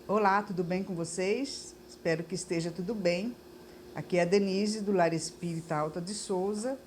Olá, tudo bem com vocês? Espero que esteja tudo bem. Aqui é a Denise, do Lar Espírita Alta de Souza.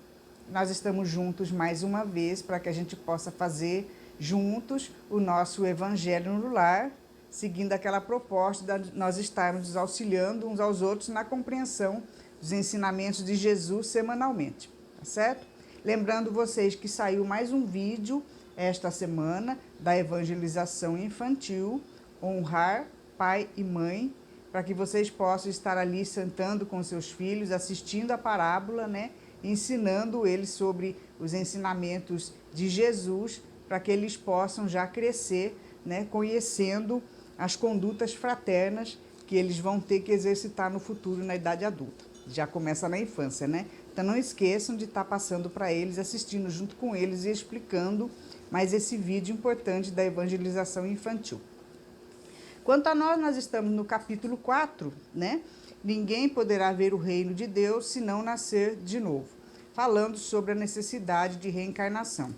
Nós estamos juntos mais uma vez para que a gente possa fazer juntos o nosso Evangelho no Lar, seguindo aquela proposta de nós estarmos nos auxiliando uns aos outros na compreensão dos ensinamentos de Jesus semanalmente, tá certo? Lembrando vocês que saiu mais um vídeo esta semana da evangelização infantil, honrar pai e mãe, para que vocês possam estar ali sentando com seus filhos, assistindo a parábola, né? Ensinando eles sobre os ensinamentos de Jesus, para que eles possam já crescer, né? Conhecendo as condutas fraternas que eles vão ter que exercitar no futuro, na idade adulta. Já começa na infância, né? Então não esqueçam de estar passando para eles, assistindo junto com eles e explicando mais esse vídeo importante da evangelização infantil. Quanto a nós estamos no capítulo 4, né? Ninguém poderá ver o reino de Deus se não nascer de novo, falando sobre a necessidade de reencarnação.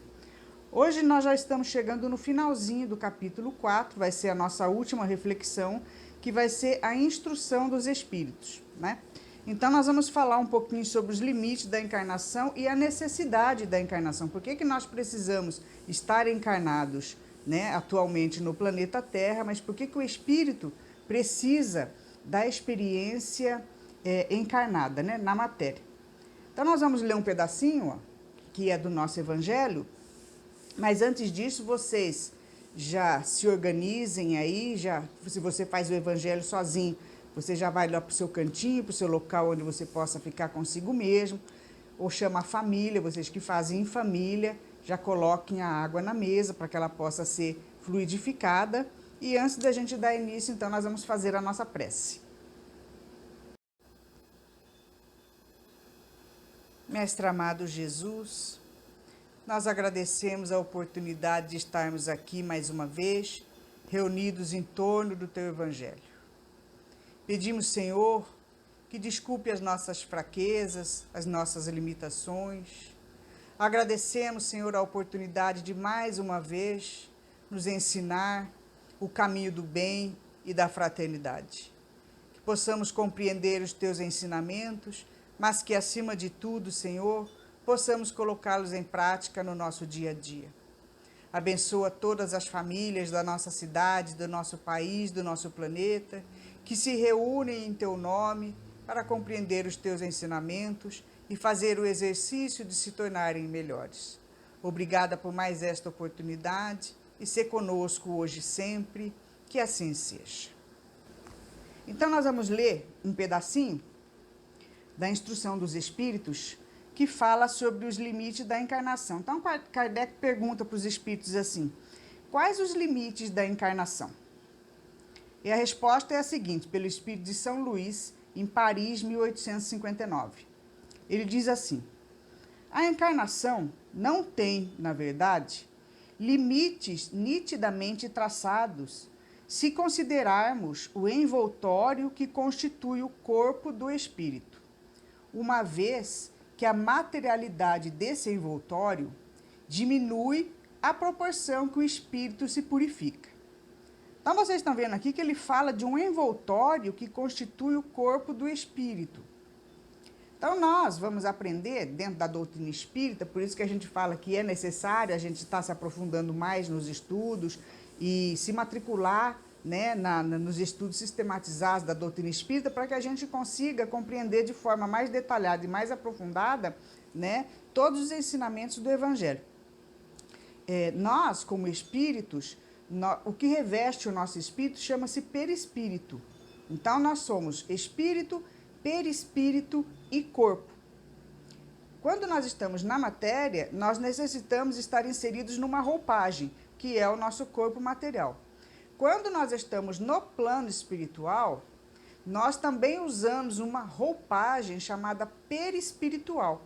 Hoje nós já estamos chegando no finalzinho do capítulo 4, vai ser a nossa última reflexão, que vai ser a instrução dos espíritos, né? Então nós vamos falar um pouquinho sobre os limites da encarnação e a necessidade da encarnação. Por que nós precisamos estar encarnados, né, atualmente no planeta Terra, mas por que o espírito precisa da experiência encarnada, né, na matéria. Então nós vamos ler um pedacinho, ó, que é do nosso Evangelho, mas antes disso vocês já se organizem aí, se você faz o Evangelho sozinho, você já vai lá para o seu cantinho, para o seu local onde você possa ficar consigo mesmo, ou chama a família, vocês que fazem em família, já coloquem a água na mesa para que ela possa ser fluidificada. E antes da gente dar início, então, nós vamos fazer a nossa prece. Mestre amado Jesus, nós agradecemos a oportunidade de estarmos aqui mais uma vez, reunidos em torno do Teu Evangelho. Pedimos, Senhor, que desculpe as nossas fraquezas, as nossas limitações. Agradecemos, Senhor, a oportunidade de mais uma vez nos ensinar o caminho do bem e da fraternidade. Que possamos compreender os Teus ensinamentos, mas que, acima de tudo, Senhor, possamos colocá-los em prática no nosso dia a dia. Abençoa todas as famílias da nossa cidade, do nosso país, do nosso planeta, que se reúnem em Teu nome para compreender os Teus ensinamentos e fazer o exercício de se tornarem melhores. Obrigada por mais esta oportunidade e ser conosco hoje e sempre, que assim seja. Então nós vamos ler um pedacinho da Instrução dos Espíritos, que fala sobre os limites da encarnação. Então Kardec pergunta para os espíritos assim: quais os limites da encarnação? E a resposta é a seguinte, pelo espírito de São Luís, em Paris, 1859. Ele diz assim: a encarnação não tem, na verdade, limites nitidamente traçados, se considerarmos o envoltório que constitui o corpo do espírito, uma vez que a materialidade desse envoltório diminui à proporção que o espírito se purifica. Então vocês estão vendo aqui que ele fala de um envoltório que constitui o corpo do espírito. Então nós vamos aprender dentro da doutrina espírita, por isso que a gente fala que é necessário a gente estar se aprofundando mais nos estudos e se matricular, né, nos estudos sistematizados da doutrina espírita, para que a gente consiga compreender de forma mais detalhada e mais aprofundada, né, todos os ensinamentos do Evangelho. Nós, como espíritos, o que reveste o nosso espírito chama-se perispírito. Então nós somos espírito, perispírito e corpo. Quando nós estamos na matéria, nós necessitamos estar inseridos numa roupagem, que é o nosso corpo material. Quando nós estamos no plano espiritual, nós também usamos uma roupagem chamada perispiritual,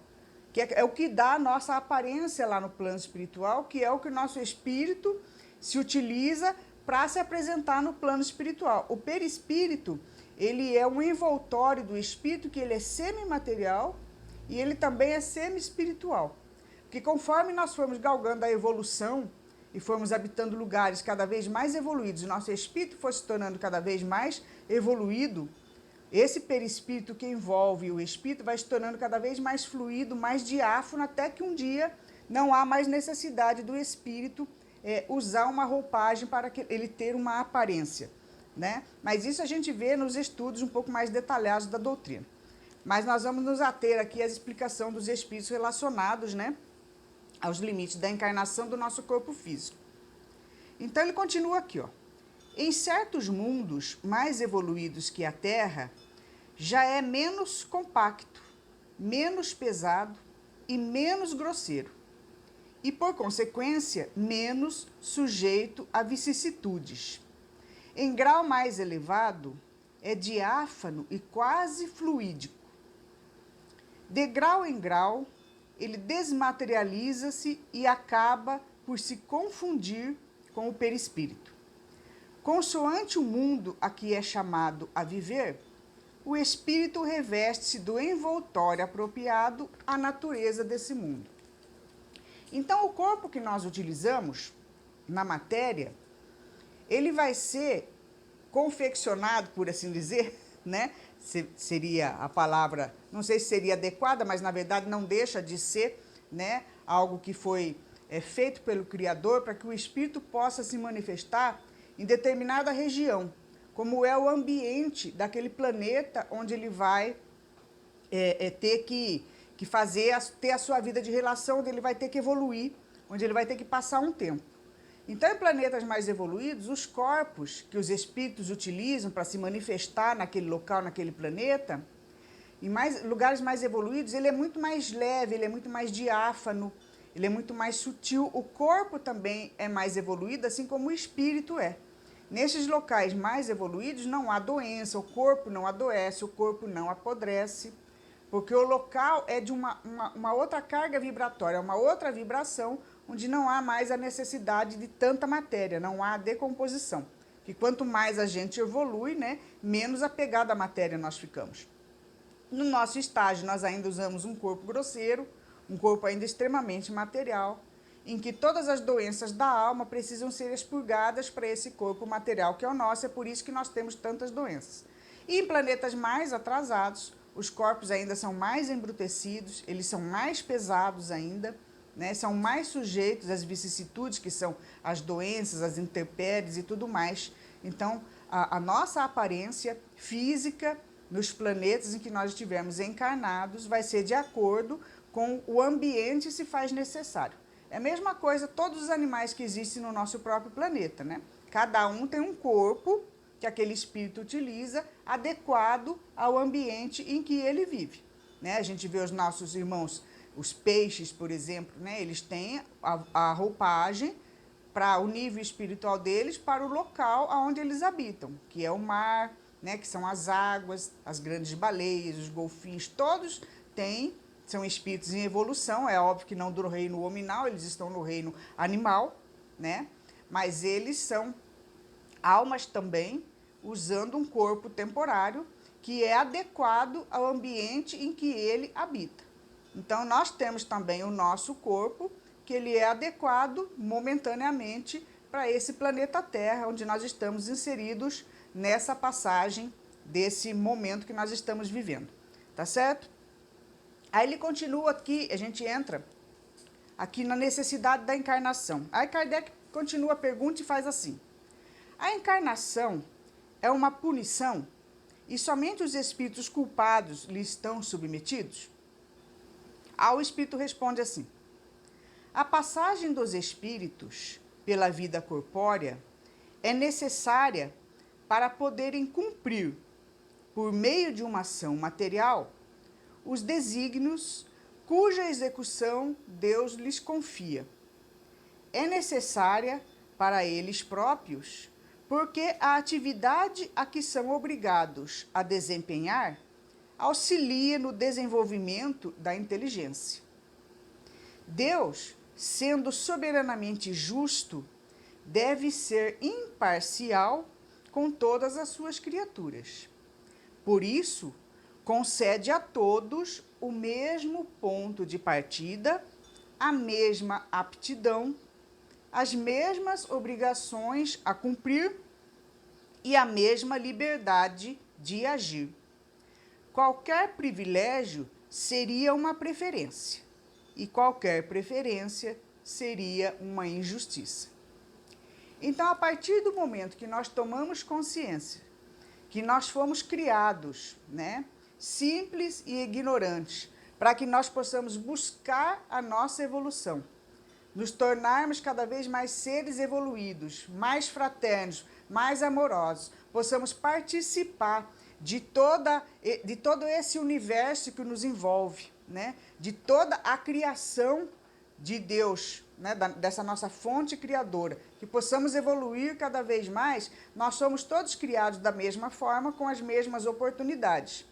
que é o que dá a nossa aparência lá no plano espiritual, que é o que o nosso espírito se utiliza para se apresentar no plano espiritual. O perispírito, ele é um envoltório do espírito, que ele é semimaterial e ele também é semi-espiritual. Porque conforme nós formos galgando a evolução e formos habitando lugares cada vez mais evoluídos, e nosso espírito for se tornando cada vez mais evoluído, esse perispírito que envolve o espírito vai se tornando cada vez mais fluido, mais diáfano, até que um dia não há mais necessidade do espírito usar uma roupagem para que ele ter uma aparência, né? Mas isso a gente vê nos estudos um pouco mais detalhados da doutrina. Mas nós vamos nos ater aqui à explicação dos espíritos relacionados, né, aos limites da encarnação do nosso corpo físico. Então ele continua aqui, ó. Em certos mundos mais evoluídos que a Terra, já é menos compacto, menos pesado e menos grosseiro, e por consequência, menos sujeito a vicissitudes. Em grau mais elevado, é diáfano e quase fluídico. De grau em grau, ele desmaterializa-se e acaba por se confundir com o perispírito. Consoante o mundo a que é chamado a viver, o espírito reveste-se do envoltório apropriado à natureza desse mundo. Então, o corpo que nós utilizamos na matéria, ele vai ser confeccionado, por assim dizer, né? Seria a palavra, não sei se seria adequada, mas na verdade não deixa de ser, né, algo que foi feito pelo Criador para que o espírito possa se manifestar em determinada região, como é o ambiente daquele planeta onde ele vai ter que ter a sua vida de relação, onde ele vai ter que evoluir, onde ele vai ter que passar um tempo. Então, em planetas mais evoluídos, os corpos que os espíritos utilizam para se manifestar naquele local, naquele planeta, em lugares mais evoluídos, ele é muito mais leve, ele é muito mais diáfano, ele é muito mais sutil. O corpo também é mais evoluído, assim como o espírito é. Nesses locais mais evoluídos não há doença, o corpo não adoece, o corpo não apodrece, porque o local é de uma outra carga vibratória, uma outra vibração, onde não há mais a necessidade de tanta matéria, não há decomposição. Que quanto mais a gente evolui, né, menos apegado à matéria nós ficamos. No nosso estágio, nós ainda usamos um corpo grosseiro, um corpo ainda extremamente material, em que todas as doenças da alma precisam ser expurgadas para esse corpo material que é o nosso, é por isso que nós temos tantas doenças. E em planetas mais atrasados, os corpos ainda são mais embrutecidos, eles são mais pesados ainda, né, são mais sujeitos às vicissitudes, que são as doenças, as intempéries e tudo mais. Então, a nossa aparência física nos planetas em que nós estivermos encarnados vai ser de acordo com o ambiente se faz necessário. É a mesma coisa todos os animais que existem no nosso próprio planeta, né? Cada um tem um corpo que aquele espírito utiliza adequado ao ambiente em que ele vive, né? A gente vê os nossos irmãos, os peixes, por exemplo, né? Eles têm a roupagem para o nível espiritual deles, para o local onde eles habitam, que é o mar, né? Que são as águas, as grandes baleias, os golfinhos, todos são espíritos em evolução. É óbvio que não do reino hominal, eles estão no reino animal, né? Mas eles são almas também, usando um corpo temporário que é adequado ao ambiente em que ele habita. Então, nós temos também o nosso corpo, que ele é adequado momentaneamente para esse planeta Terra, onde nós estamos inseridos nessa passagem desse momento que nós estamos vivendo. Tá certo? Aí ele continua aqui, a gente entra aqui na necessidade da encarnação. Aí Kardec continua a pergunta e faz assim: a encarnação é uma punição e somente os espíritos culpados lhe estão submetidos? O espírito responde assim: a passagem dos espíritos pela vida corpórea é necessária para poderem cumprir, por meio de uma ação material, os desígnios cuja execução Deus lhes confia. É necessária para eles próprios, porque a atividade a que são obrigados a desempenhar auxilia no desenvolvimento da inteligência. Deus, sendo soberanamente justo, deve ser imparcial com todas as suas criaturas. Por isso, concede a todos o mesmo ponto de partida, a mesma aptidão as mesmas obrigações a cumprir e a mesma liberdade de agir. Qualquer privilégio seria uma preferência, e qualquer preferência seria uma injustiça. Então, a partir do momento que nós tomamos consciência que nós fomos criados, simples e ignorantes, para que nós possamos buscar a nossa evolução, nos tornarmos cada vez mais seres evoluídos, mais fraternos, mais amorosos, possamos participar de todo esse universo que nos envolve, de toda a criação de Deus, dessa nossa fonte criadora, que possamos evoluir cada vez mais. Nós somos todos criados da mesma forma, com as mesmas oportunidades.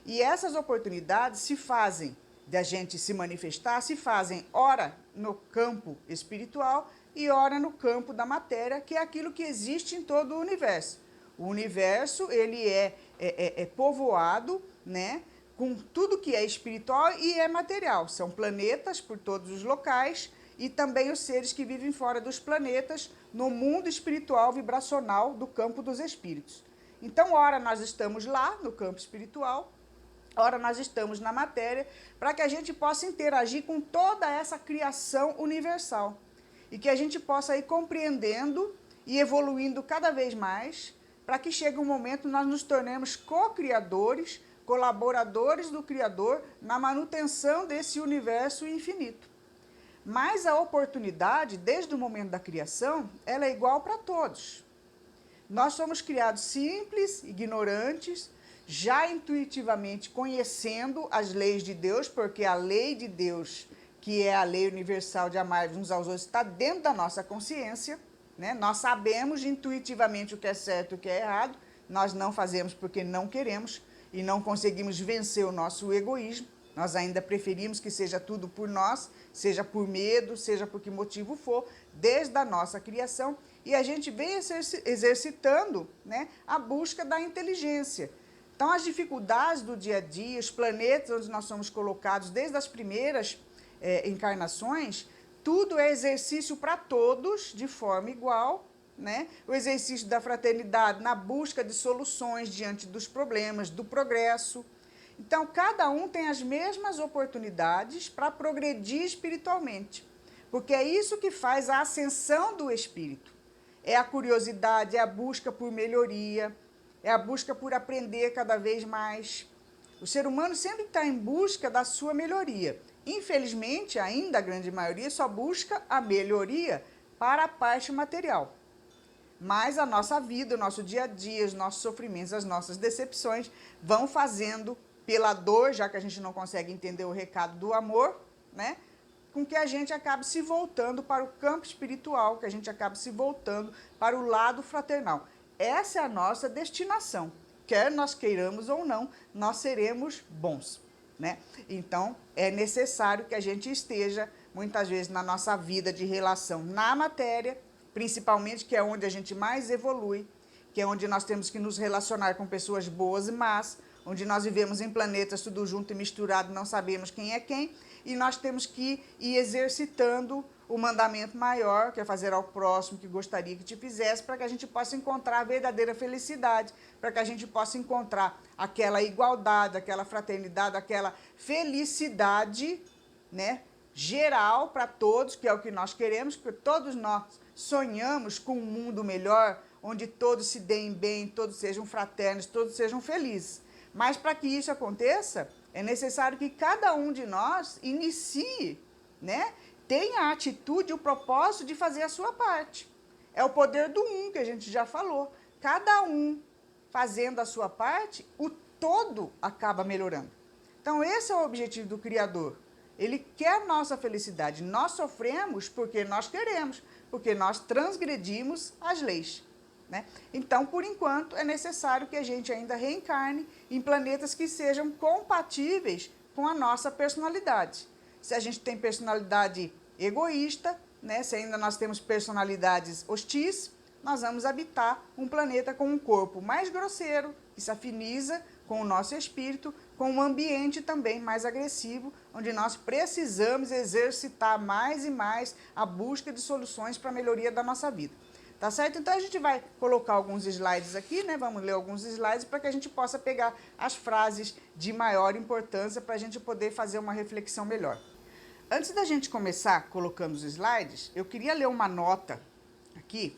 E essas oportunidades se fazem, da gente se manifestar, se fazem ora no campo espiritual e ora no campo da matéria, que é aquilo que existe em todo o universo. O universo, ele é povoado, com tudo que é espiritual e é material. São planetas por todos os locais e também os seres que vivem fora dos planetas, no mundo espiritual vibracional do campo dos espíritos. Então, ora nós estamos lá no campo espiritual, ora nós estamos na matéria, para que a gente possa interagir com toda essa criação universal e que a gente possa ir compreendendo e evoluindo cada vez mais, para que chegue um momento nós nos tornemos co-criadores, colaboradores do Criador na manutenção desse universo infinito. Mas a oportunidade, desde o momento da criação, ela é igual para todos. Nós somos criados simples, ignorantes, já intuitivamente conhecendo as leis de Deus, porque a lei de Deus, que é a lei universal de amar uns aos outros, está dentro da nossa consciência, Nós sabemos intuitivamente o que é certo e o que é errado, nós não fazemos porque não queremos e não conseguimos vencer o nosso egoísmo. Nós ainda preferimos que seja tudo por nós, seja por medo, seja por que motivo for, desde a nossa criação. E a gente vem exercitando a busca da inteligência. Então, as dificuldades do dia a dia, os planetas onde nós somos colocados desde as primeiras encarnações, tudo é exercício para todos, de forma igual, O exercício da fraternidade na busca de soluções diante dos problemas, do progresso. Então, cada um tem as mesmas oportunidades para progredir espiritualmente, porque é isso que faz a ascensão do espírito. É a curiosidade, é a busca por melhoria, é a busca por aprender cada vez mais. O ser humano sempre está em busca da sua melhoria. Infelizmente, ainda a grande maioria só busca a melhoria para a parte material. Mas a nossa vida, o nosso dia a dia, os nossos sofrimentos, as nossas decepções vão fazendo, pela dor, já que a gente não consegue entender o recado do amor, com que a gente acabe se voltando para o campo espiritual, que a gente acabe se voltando para o lado fraternal. Essa é a nossa destinação. Quer nós queiramos ou não, nós seremos bons, Então, é necessário que a gente esteja, muitas vezes, na nossa vida de relação na matéria, principalmente, que é onde a gente mais evolui, que é onde nós temos que nos relacionar com pessoas boas e más, onde nós vivemos em planetas tudo junto e misturado, não sabemos quem é quem, e nós temos que ir exercitando o mandamento maior, que é fazer ao próximo que gostaria que te fizesse, para que a gente possa encontrar a verdadeira felicidade, para que a gente possa encontrar aquela igualdade, aquela fraternidade, aquela felicidade, geral para todos, que é o que nós queremos, porque todos nós sonhamos com um mundo melhor, onde todos se deem bem, todos sejam fraternos, todos sejam felizes. Mas para que isso aconteça, é necessário que cada um de nós inicie, tenha a atitude, o propósito de fazer a sua parte. É o poder do um, que a gente já falou. Cada um fazendo a sua parte, o todo acaba melhorando. Então, esse é o objetivo do Criador. Ele quer a nossa felicidade. Nós sofremos porque nós queremos, porque nós transgredimos as leis. Então, por enquanto, é necessário que a gente ainda reencarne em planetas que sejam compatíveis com a nossa personalidade. Se a gente tem personalidade egoísta, se ainda nós temos personalidades hostis, nós vamos habitar um planeta com um corpo mais grosseiro, que se afiniza com o nosso espírito, com um ambiente também mais agressivo, onde nós precisamos exercitar mais e mais a busca de soluções para a melhoria da nossa vida. Tá certo? Então a gente vai colocar alguns slides aqui, né? Vamos ler alguns slides para que a gente possa pegar as frases de maior importância para a gente poder fazer uma reflexão melhor. Antes da gente começar colocando os slides, eu queria ler uma nota aqui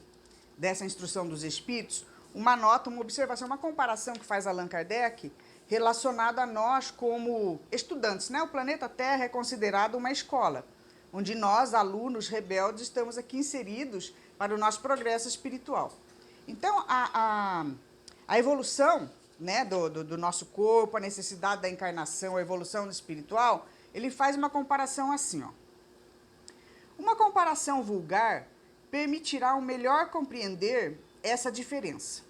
dessa instrução dos espíritos, uma nota, uma observação, uma comparação que faz Allan Kardec relacionada a nós como estudantes, né? O planeta Terra é considerado uma escola, onde nós, alunos rebeldes, estamos aqui inseridos para o nosso progresso espiritual. Então, a evolução, né, do nosso corpo, a necessidade da encarnação, a evolução espiritual, ele faz uma comparação assim, ó. Uma comparação vulgar permitirá um melhor compreender essa diferença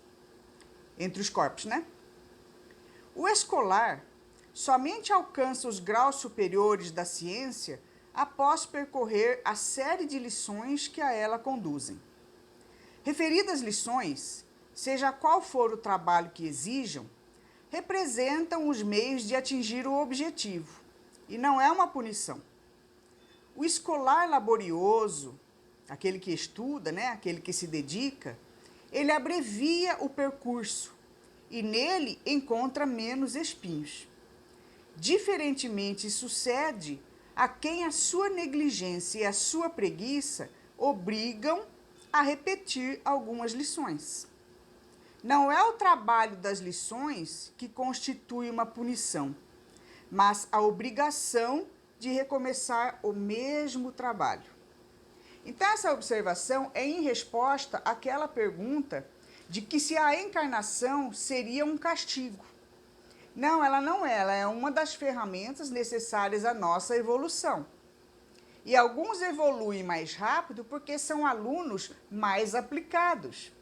entre os corpos, né? O escolar somente alcança os graus superiores da ciência após percorrer a série de lições que a ela conduzem. Referidas lições, seja qual for o trabalho que exijam, representam os meios de atingir o objetivo, e não é uma punição. O escolar laborioso, aquele que estuda, né, aquele que se dedica, ele abrevia o percurso e nele encontra menos espinhos. Diferentemente sucede a quem a sua negligência e a sua preguiça obrigam a repetir algumas lições. Não é o trabalho das lições que constitui uma punição, mas a obrigação de recomeçar o mesmo trabalho. Então, essa observação é em resposta àquela pergunta de que se a encarnação seria um castigo. Não, ela não é. Ela é uma das ferramentas necessárias à nossa evolução. E alguns evoluem mais rápido porque são alunos mais aplicados.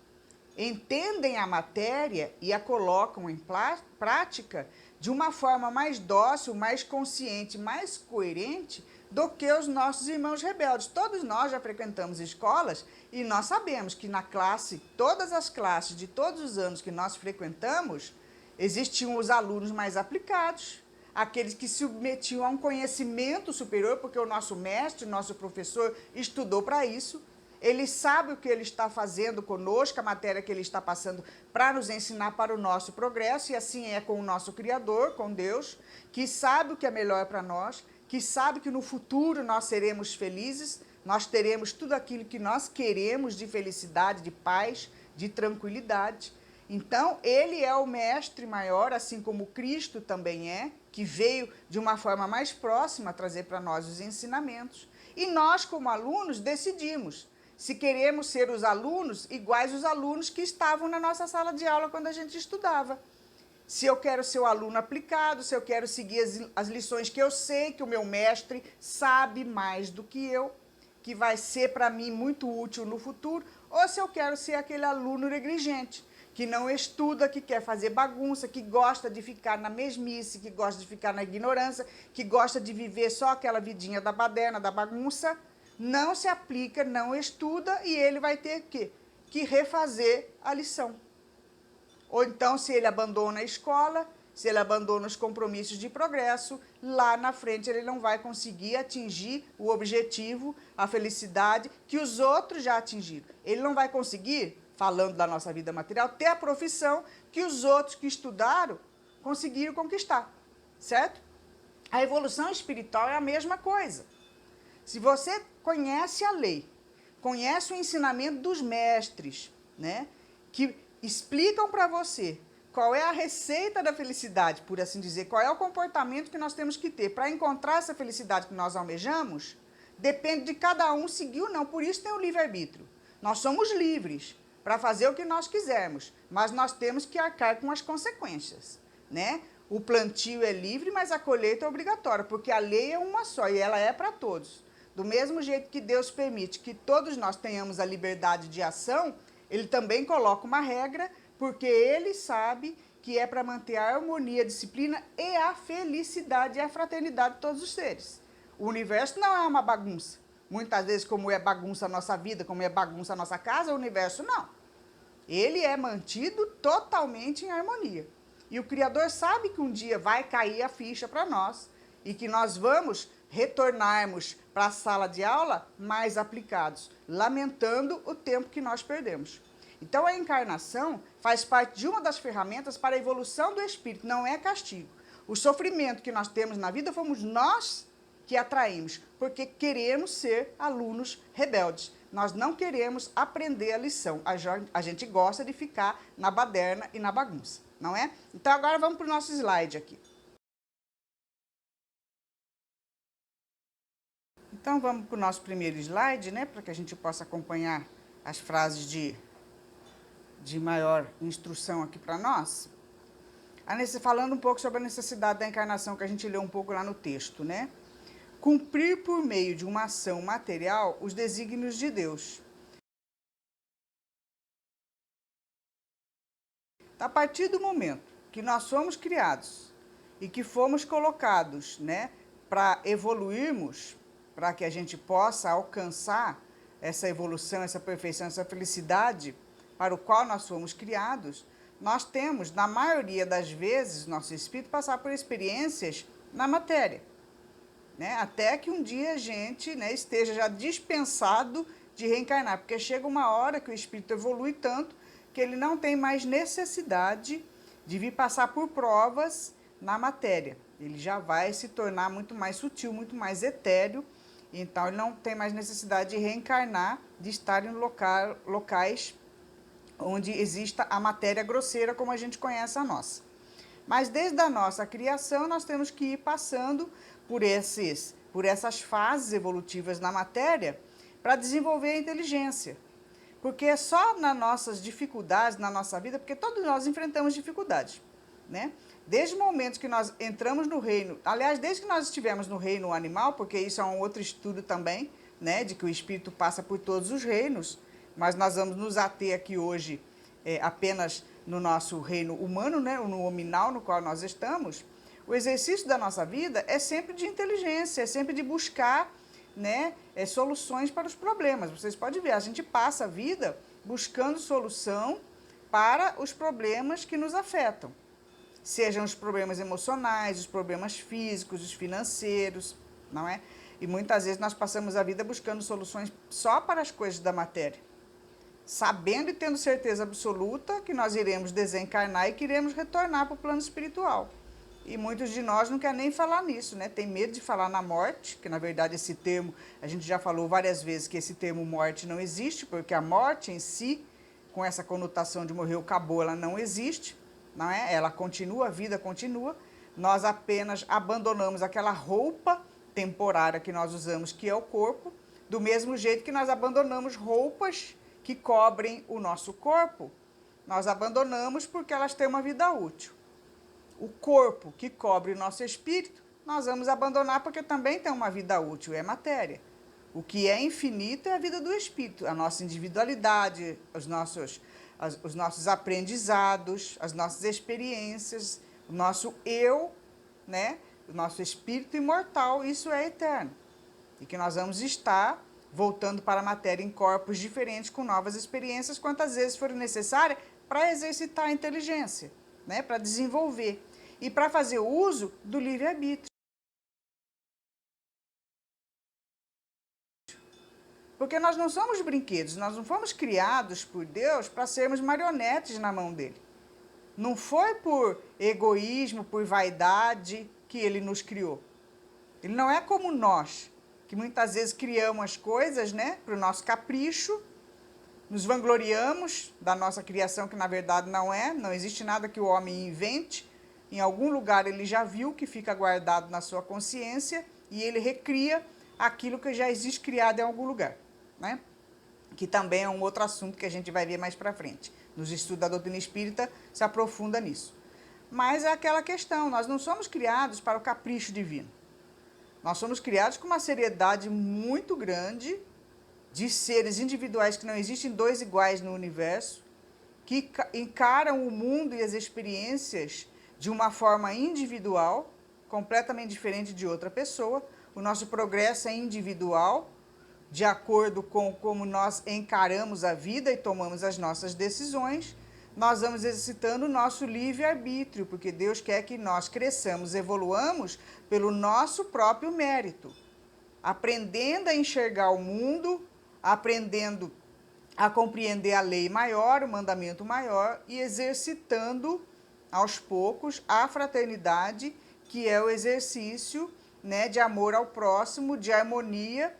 Entendem a matéria e a colocam em prática de uma forma mais dócil, mais consciente, mais coerente do que os nossos irmãos rebeldes. Todos nós já frequentamos escolas e nós sabemos que na classe, todas as classes de todos os anos que nós frequentamos, existiam os alunos mais aplicados, aqueles que se submetiam a um conhecimento superior, porque o nosso mestre, o nosso professor estudou para isso. Ele sabe o que ele está fazendo conosco, a matéria que ele está passando para nos ensinar para o nosso progresso, e assim é com o nosso Criador, com Deus, que sabe o que é melhor para nós, que sabe que no futuro nós seremos felizes, nós teremos tudo aquilo que nós queremos de felicidade, de paz, de tranquilidade. Então, ele é o mestre maior, assim como Cristo também é, que veio de uma forma mais próxima trazer para nós os ensinamentos. E nós, como alunos, decidimos se queremos ser os alunos iguais aos alunos que estavam na nossa sala de aula quando a gente estudava. Se eu quero ser o aluno aplicado, se eu quero seguir as lições que eu sei, que o meu mestre sabe mais do que eu, que vai ser para mim muito útil no futuro, ou se eu quero ser aquele aluno negligente, que não estuda, que quer fazer bagunça, que gosta de ficar na mesmice, que gosta de ficar na ignorância, que gosta de viver só aquela vidinha da baderna, da bagunça, não se aplica, não estuda e ele vai ter que refazer a lição. Ou então, se ele abandona a escola, se ele abandona os compromissos de progresso, lá na frente ele não vai conseguir atingir o objetivo, a felicidade que os outros já atingiram. Ele não vai conseguir, falando da nossa vida material, ter a profissão que os outros que estudaram conseguiram conquistar, certo? A evolução espiritual é a mesma coisa. Se você conhece a lei, conhece o ensinamento dos mestres, né, que explicam para você qual é a receita da felicidade, por assim dizer, qual é o comportamento que nós temos que ter para encontrar essa felicidade que nós almejamos, depende de cada um seguir ou não. Por isso tem o livre-arbítrio. Nós somos livres para fazer o que nós quisermos, mas nós temos que arcar com as consequências, né? O plantio é livre, mas a colheita é obrigatória, porque a lei é uma só e ela é para todos. Do mesmo jeito que Deus permite que todos nós tenhamos a liberdade de ação, ele também coloca uma regra, porque ele sabe que é para manter a harmonia, a disciplina e a felicidade e a fraternidade de todos os seres. O universo não é uma bagunça. Muitas vezes, como é bagunça a nossa vida, como é bagunça a nossa casa, o universo não. Ele é mantido totalmente em harmonia. E o Criador sabe que um dia vai cair a ficha para nós e que nós vamos retornarmos para a sala de aula mais aplicados, lamentando o tempo que nós perdemos. Então, a encarnação faz parte de uma das ferramentas para a evolução do espírito, não é castigo. O sofrimento que nós temos na vida fomos nós que atraímos, porque queremos ser alunos rebeldes. Nós não queremos aprender a lição. A gente gosta de ficar na baderna e na bagunça, não é? Então, agora vamos para o nosso slide aqui. Então, vamos para o nosso primeiro slide, né? Para que a gente possa acompanhar as frases de maior instrução aqui para nós. Falando um pouco sobre a necessidade da encarnação, que a gente leu um pouco lá no texto, né? Cumprir por meio de uma ação material os desígnios de Deus. A partir do momento que nós somos criados e que fomos colocados, né, para evoluirmos, para que a gente possa alcançar essa evolução, essa perfeição, essa felicidade para o qual nós fomos criados, nós temos, na maioria das vezes, nosso espírito passar por experiências na matéria, né? Até que um dia a gente, né, esteja já dispensado de reencarnar, porque chega uma hora que o espírito evolui tanto que ele não tem mais necessidade de vir passar por provas na matéria. Ele já vai se tornar muito mais sutil, muito mais etéreo, então ele não tem mais necessidade de reencarnar, de estar em locais onde exista a matéria grosseira, como a gente conhece a nossa. Mas desde a nossa criação, nós temos que ir passando por essas fases evolutivas na matéria para desenvolver a inteligência. Porque é só nas nossas dificuldades, na nossa vida, porque todos nós enfrentamos dificuldades, né? Desde o momento que nós entramos no reino, aliás, desde que nós estivemos no reino animal, porque isso é um outro estudo também, né, de que o espírito passa por todos os reinos, mas nós vamos nos ater aqui hoje apenas no nosso reino humano, né, no hominal no qual nós estamos. O exercício da nossa vida é sempre de inteligência, é sempre de buscar, né, soluções para os problemas. Vocês podem ver, a gente passa a vida buscando solução para os problemas que nos afetam. Sejam os problemas emocionais, os problemas físicos, os financeiros, não é? E muitas vezes nós passamos a vida buscando soluções só para as coisas da matéria, sabendo e tendo certeza absoluta que nós iremos desencarnar e que iremos retornar para o plano espiritual. E muitos de nós não querem nem falar nisso, né? Tem medo de falar na morte, que na verdade esse termo, a gente já falou várias vezes que esse termo morte não existe, porque a morte em si, com essa conotação de morreu, acabou, ela não existe, não é? Ela continua, a vida continua, nós apenas abandonamos aquela roupa temporária que nós usamos, que é o corpo, do mesmo jeito que nós abandonamos roupas que cobrem o nosso corpo, nós abandonamos porque elas têm uma vida útil. O corpo que cobre o nosso espírito, nós vamos abandonar porque também tem uma vida útil, é matéria. O que é infinito é a vida do espírito, a nossa individualidade, os nossos aprendizados, as nossas experiências, o nosso eu, né? O nosso espírito imortal, isso é eterno. E que nós vamos estar voltando para a matéria em corpos diferentes, com novas experiências, quantas vezes forem necessárias para exercitar a inteligência, né? Para desenvolver e para fazer uso do livre-arbítrio. Porque nós não somos brinquedos, nós não fomos criados por Deus para sermos marionetes na mão dele. Não foi por egoísmo, por vaidade que ele nos criou. Ele não é como nós, que muitas vezes criamos as coisas, né, para o nosso capricho, nos vangloriamos da nossa criação, que na verdade não existe nada que o homem invente. Em algum lugar ele já viu que fica guardado na sua consciência e ele recria aquilo que já existe criado em algum lugar, né? Que também é um outro assunto que a gente vai ver mais para frente. Nos estudos da doutrina espírita se aprofunda nisso. Mas é aquela questão, nós não somos criados para o capricho divino. Nós somos criados com uma seriedade muito grande de seres individuais, que não existem dois iguais no universo, que encaram o mundo e as experiências de uma forma individual, completamente diferente de outra pessoa. O nosso progresso é individual, de acordo com como nós encaramos a vida e tomamos as nossas decisões. nós vamos exercitando o nosso livre-arbítrio, porque Deus quer que nós cresçamos, evoluamos pelo nosso próprio mérito, aprendendo a enxergar o mundo, aprendendo a compreender a lei maior, o mandamento maior, e exercitando aos poucos a fraternidade, que é o exercício, né, de amor ao próximo, de harmonia,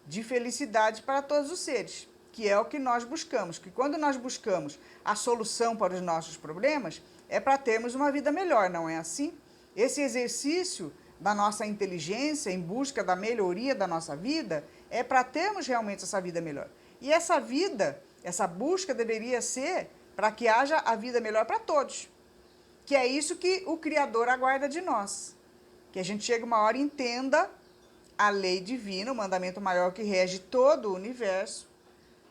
de felicidade para todos os seres, que é o que nós buscamos. Que quando nós buscamos a solução para os nossos problemas, é para termos uma vida melhor, não é assim? Esse exercício da nossa inteligência em busca da melhoria da nossa vida é para termos realmente essa vida melhor. E essa vida, essa busca deveria ser para que haja a vida melhor para todos, que é isso que o Criador aguarda de nós, que a gente chegue uma hora e entenda a lei divina, o mandamento maior que rege todo o universo,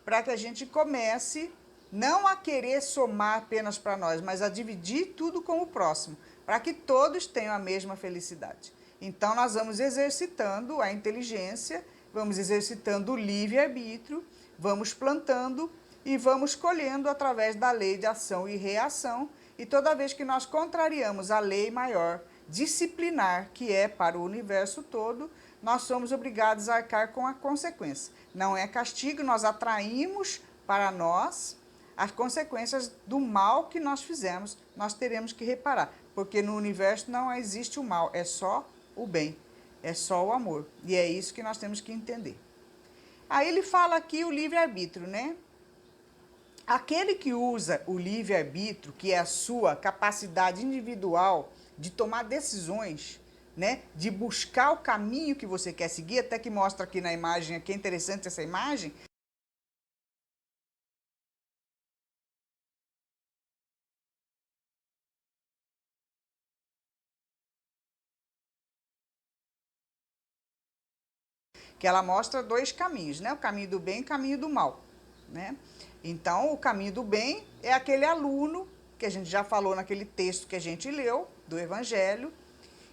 para que a gente comece não a querer somar apenas para nós, mas a dividir tudo com o próximo, para que todos tenham a mesma felicidade. Então, nós vamos exercitando a inteligência, vamos exercitando o livre-arbítrio, vamos plantando e vamos colhendo através da lei de ação e reação, e toda vez que nós contrariamos a lei maior, disciplinar, que é para o universo todo, nós somos obrigados a arcar com a consequência. Não é castigo, nós atraímos para nós as consequências do mal que nós fizemos, nós teremos que reparar, porque no universo não existe o mal, é só o bem, é só o amor, e é isso que nós temos que entender. Aí ele fala aqui o livre-arbítrio, né? Aquele que usa o livre-arbítrio, que é a sua capacidade individual de tomar decisões, né, de buscar o caminho que você quer seguir, até que mostra aqui na imagem, aqui é interessante essa imagem. Que ela mostra dois caminhos, né, o caminho do bem e o caminho do mal, né? Então, o caminho do bem é aquele aluno, que a gente já falou naquele texto que a gente leu, do Evangelho,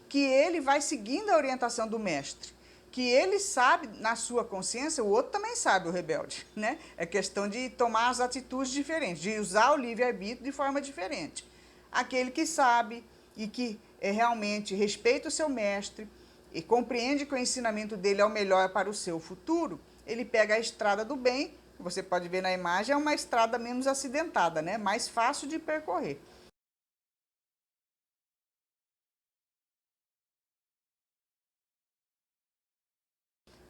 que ele vai seguindo a orientação do mestre, que ele sabe na sua consciência, o outro também sabe, o rebelde, né? É questão de tomar as atitudes diferentes, de usar o livre-arbítrio de forma diferente. Aquele que sabe e que realmente respeita o seu mestre e compreende que o ensinamento dele é o melhor para o seu futuro, ele pega a estrada do bem, você pode ver na imagem, é uma estrada menos acidentada, né? Mais fácil de percorrer.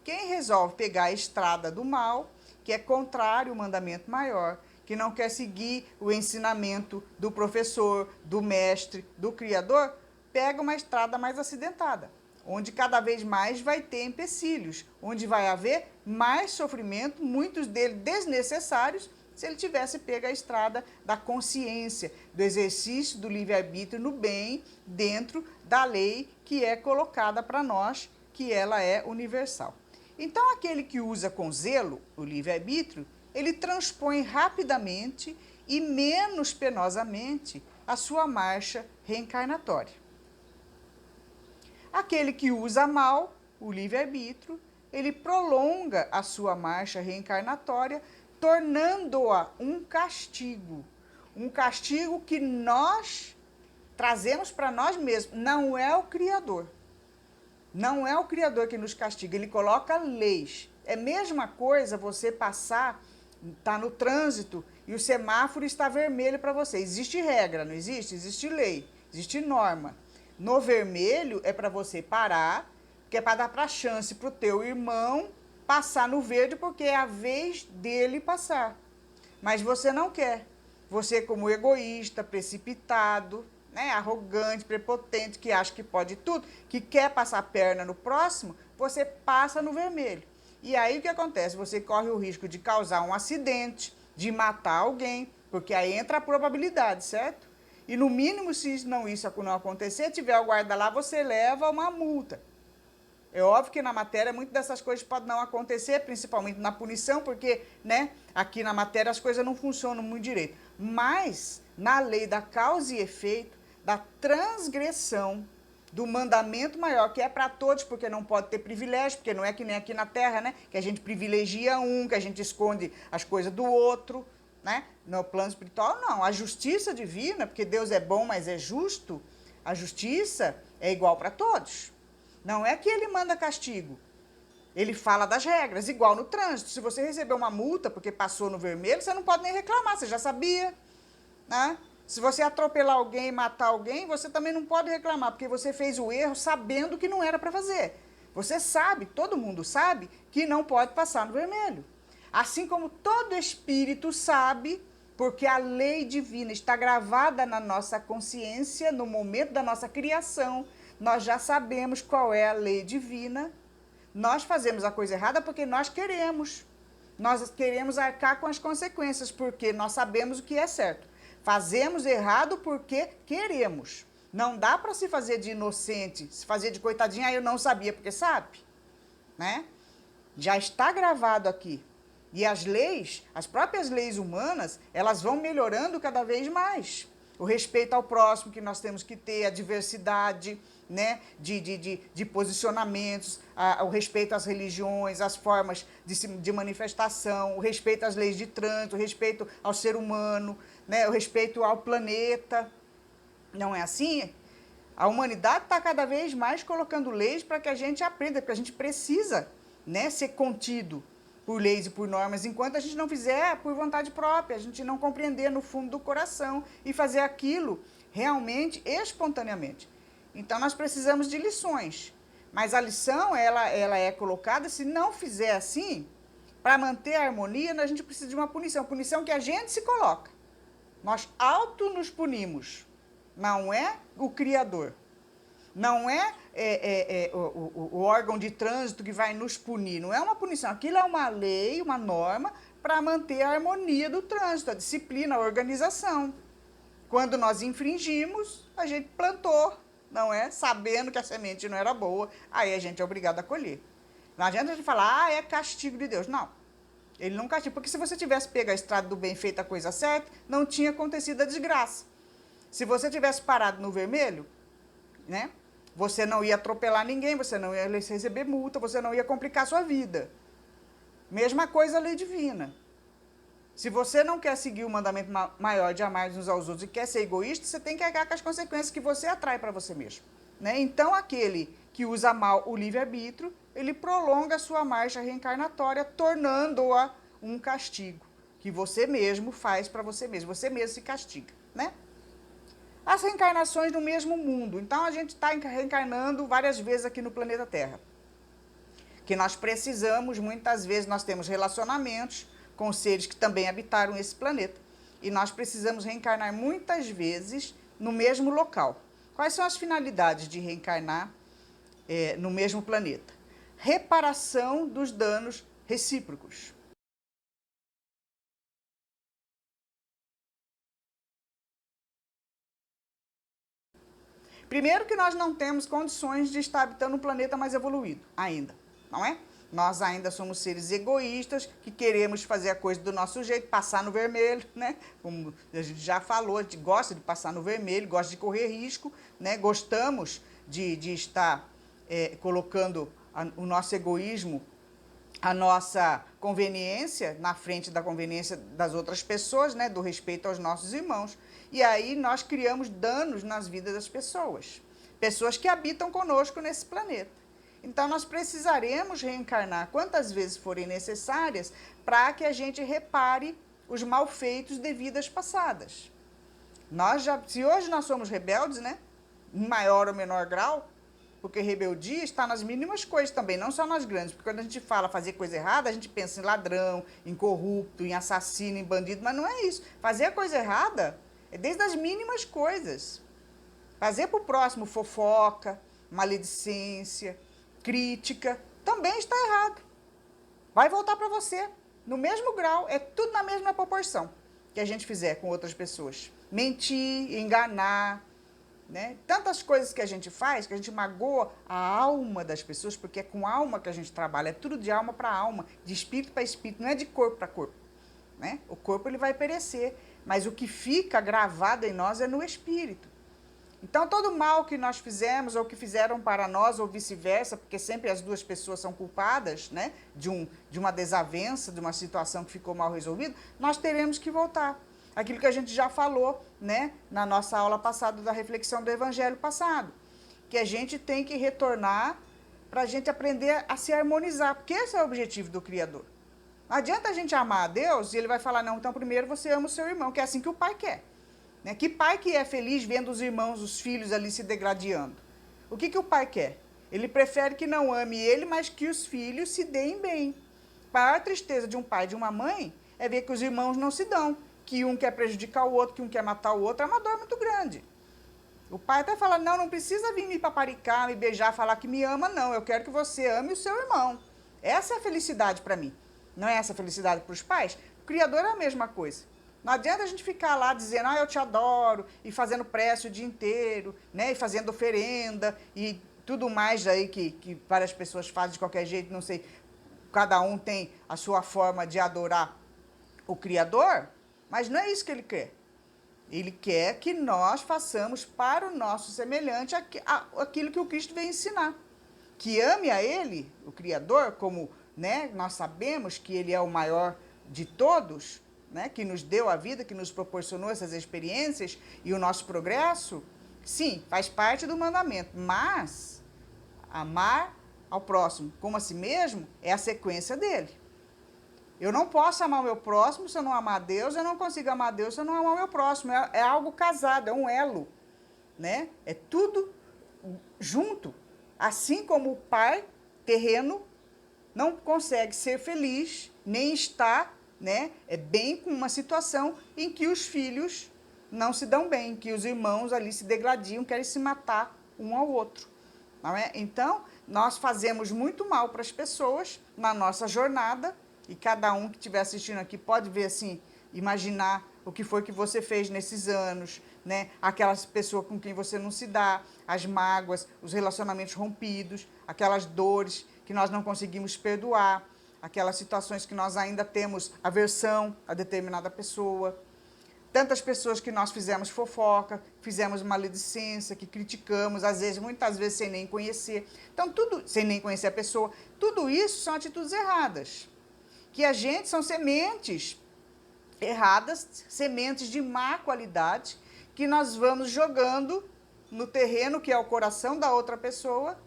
Quem resolve pegar a estrada do mal, que é contrário ao mandamento maior, que não quer seguir o ensinamento do professor, do mestre, do Criador, pega uma estrada mais acidentada, onde cada vez mais vai ter empecilhos, onde vai haver mais sofrimento, muitos deles desnecessários, se ele tivesse pego a estrada da consciência, do exercício do livre-arbítrio no bem, dentro da lei que é colocada para nós, que ela é universal. Então, aquele que usa com zelo o livre-arbítrio, ele transpõe rapidamente e menos penosamente a sua marcha reencarnatória. Aquele que usa mal o livre-arbítrio, ele prolonga a sua marcha reencarnatória, tornando-a um castigo que nós trazemos para nós mesmos, não é o Criador. Não é o Criador que nos castiga, ele coloca leis. É a mesma coisa você passar, está no trânsito e o semáforo está vermelho para você. Existe regra, não existe? Existe lei, existe norma. No vermelho é para você parar, que é para dar para chance para o teu irmão passar no verde, porque é a vez dele passar. Mas você não quer. Você, como egoísta, precipitado, né, arrogante, prepotente, que acha que pode tudo, que quer passar a perna no próximo, você passa no vermelho. E aí o que acontece? Você corre o risco de causar um acidente, de matar alguém, porque aí entra a probabilidade, certo? E no mínimo, se isso não acontecer, tiver o guarda lá, você leva uma multa. É óbvio que na matéria muitas dessas coisas podem não acontecer, principalmente na punição, porque, né, aqui na matéria as coisas não funcionam muito direito. Mas na lei da causa e efeito, da transgressão do mandamento maior, que é para todos, porque não pode ter privilégio, porque não é que nem aqui na Terra, né, que a gente privilegia um, que a gente esconde as coisas do outro, né? No plano espiritual, não. A justiça divina, porque Deus é bom, mas é justo, a justiça é igual para todos. Não é que ele manda castigo. Ele fala das regras, igual no trânsito. Se você receber uma multa porque passou no vermelho, você não pode nem reclamar, você já sabia, né? Se você atropelar alguém e matar alguém, você também não pode reclamar, porque você fez o erro sabendo que não era para fazer. Você sabe, todo mundo sabe, que não pode passar no vermelho. Assim como todo espírito sabe, porque a lei divina está gravada na nossa consciência, no momento da nossa criação, nós já sabemos qual é a lei divina. Nós fazemos a coisa errada porque nós queremos. Nós queremos arcar com as consequências, porque nós sabemos o que é certo. Fazemos errado porque queremos. Não dá para se fazer de inocente, se fazer de coitadinha, eu não sabia, porque sabe, né? Já está gravado aqui. E as leis, as próprias leis humanas, elas vão melhorando cada vez mais. O respeito ao próximo que nós temos que ter, a diversidade, né, de posicionamentos, o respeito às religiões, às formas de manifestação, o respeito às leis de trânsito, o respeito ao ser humano, né, o respeito ao planeta. Não é assim? A humanidade está cada vez mais colocando leis para que a gente aprenda, porque a gente precisa, né, ser contido por leis e por normas, enquanto a gente não fizer por vontade própria, a gente não compreender no fundo do coração e fazer aquilo realmente espontaneamente. Então, nós precisamos de lições, mas a lição, ela é colocada, se não fizer assim, para manter a harmonia, a gente precisa de uma punição que a gente se coloca. Nós auto nos punimos, não é o Criador. Não é, o órgão de trânsito que vai nos punir, não é uma punição. Aquilo é uma lei, uma norma para manter a harmonia do trânsito, a disciplina, a organização. Quando nós infringimos, a gente plantou, não é? Sabendo que a semente não era boa, aí a gente é obrigado a colher. Não adianta a gente falar, é castigo de Deus. Não, ele não castiga, porque se você tivesse pego a estrada do bem, feito a coisa certa, não tinha acontecido a desgraça. Se você tivesse parado no vermelho, né? Você não ia atropelar ninguém, você não ia receber multa, você não ia complicar a sua vida. Mesma coisa a lei divina. Se você não quer seguir o mandamento maior de amar uns aos outros e quer ser egoísta, você tem que arcar com as consequências que você atrai para você mesmo, né? Então, aquele que usa mal o livre-arbítrio, ele prolonga a sua marcha reencarnatória, tornando-a um castigo que você mesmo faz para você mesmo se castiga, né? As reencarnações no mesmo mundo. Então, a gente está reencarnando várias vezes aqui no planeta Terra. Que nós precisamos, muitas vezes, nós temos relacionamentos com seres que também habitaram esse planeta. E nós precisamos reencarnar muitas vezes no mesmo local. Quais são as finalidades de reencarnar no mesmo planeta? Reparação dos danos recíprocos. Primeiro que nós não temos condições de estar habitando um planeta mais evoluído, ainda, não é? Nós ainda somos seres egoístas, que queremos fazer a coisa do nosso jeito, passar no vermelho, né? Como a gente já falou, a gente gosta de passar no vermelho, gosta de correr risco, né? Gostamos de estar colocando o nosso egoísmo, a nossa conveniência na frente da conveniência das outras pessoas, né? Do respeito aos nossos irmãos. E aí nós criamos danos nas vidas das pessoas. Pessoas que habitam conosco nesse planeta. Então nós precisaremos reencarnar quantas vezes forem necessárias para que a gente repare os malfeitos de vidas passadas. Se hoje nós somos rebeldes, né? Em maior ou menor grau, porque rebeldia está nas mínimas coisas também, não só nas grandes. Porque quando a gente fala fazer coisa errada, a gente pensa em ladrão, em corrupto, em assassino, em bandido, mas não é isso. Fazer a coisa errada é desde as mínimas coisas. Fazer para o próximo fofoca, maledicência, crítica, também está errado. Vai voltar para você, no mesmo grau, é tudo na mesma proporção que a gente fizer com outras pessoas. Mentir, enganar, né? Tantas coisas que a gente faz, que a gente magoa a alma das pessoas, porque é com alma que a gente trabalha, é tudo de alma para alma, de espírito para espírito, não é de corpo para corpo, né? O corpo ele vai perecer, mas o que fica gravado em nós é no espírito. Então, todo mal que nós fizemos, ou que fizeram para nós, ou vice-versa, porque sempre as duas pessoas são culpadas, né, de uma desavença, de uma situação que ficou mal resolvida, nós teremos que voltar. Aquilo que a gente já falou, né, na nossa aula passada da reflexão do Evangelho passado, que a gente tem que retornar para a gente aprender a se harmonizar, porque esse é o objetivo do Criador. Não adianta a gente amar a Deus e ele vai falar, não, então primeiro você ama o seu irmão, que é assim que o pai quer. Né? Que pai que é feliz vendo os irmãos, os filhos ali se degradando? O que o pai quer? Ele prefere que não ame ele, mas que os filhos se deem bem. A maior tristeza de um pai e de uma mãe é ver que os irmãos não se dão, que um quer prejudicar o outro, que um quer matar o outro, é uma dor muito grande. O pai até fala, não precisa vir me paparicar, me beijar, falar que me ama, não. Eu quero que você ame o seu irmão. Essa é a felicidade para mim. Não é essa a felicidade para os pais? O Criador é a mesma coisa. Não adianta a gente ficar lá dizendo, eu te adoro, e fazendo prece o dia inteiro, né? E fazendo oferenda, e tudo mais aí que várias pessoas fazem de qualquer jeito, não sei. Cada um tem a sua forma de adorar o Criador, mas não é isso que ele quer. Ele quer que nós façamos para o nosso semelhante aquilo que o Cristo veio ensinar. Que ame a ele, o Criador, como, né, nós sabemos que ele é o maior de todos, né, que nos deu a vida, que nos proporcionou essas experiências e o nosso progresso, sim, faz parte do mandamento. Mas amar ao próximo como a si mesmo é a sequência dele. Eu não posso amar o meu próximo se eu não amar a Deus, eu não consigo amar a Deus se eu não amar o meu próximo. É algo casado, é um elo, né? É tudo junto. Assim como o pai terreno não consegue ser feliz, nem estar, né, bem com uma situação em que os filhos não se dão bem, que os irmãos ali se degladiam, querem se matar um ao outro. Não é? Então, nós fazemos muito mal para as pessoas na nossa jornada, e cada um que estiver assistindo aqui pode ver assim, imaginar o que foi que você fez nesses anos, né? Aquelas pessoas com quem você não se dá, as mágoas, os relacionamentos rompidos, aquelas dores que nós não conseguimos perdoar, aquelas situações que nós ainda temos aversão a determinada pessoa. Tantas pessoas que nós fizemos fofoca, fizemos maledicência, que criticamos, às vezes, muitas vezes sem nem conhecer. Então, tudo, sem nem conhecer a pessoa, tudo isso são atitudes erradas. Que a gente são sementes erradas, sementes de má qualidade, que nós vamos jogando no terreno que é o coração da outra pessoa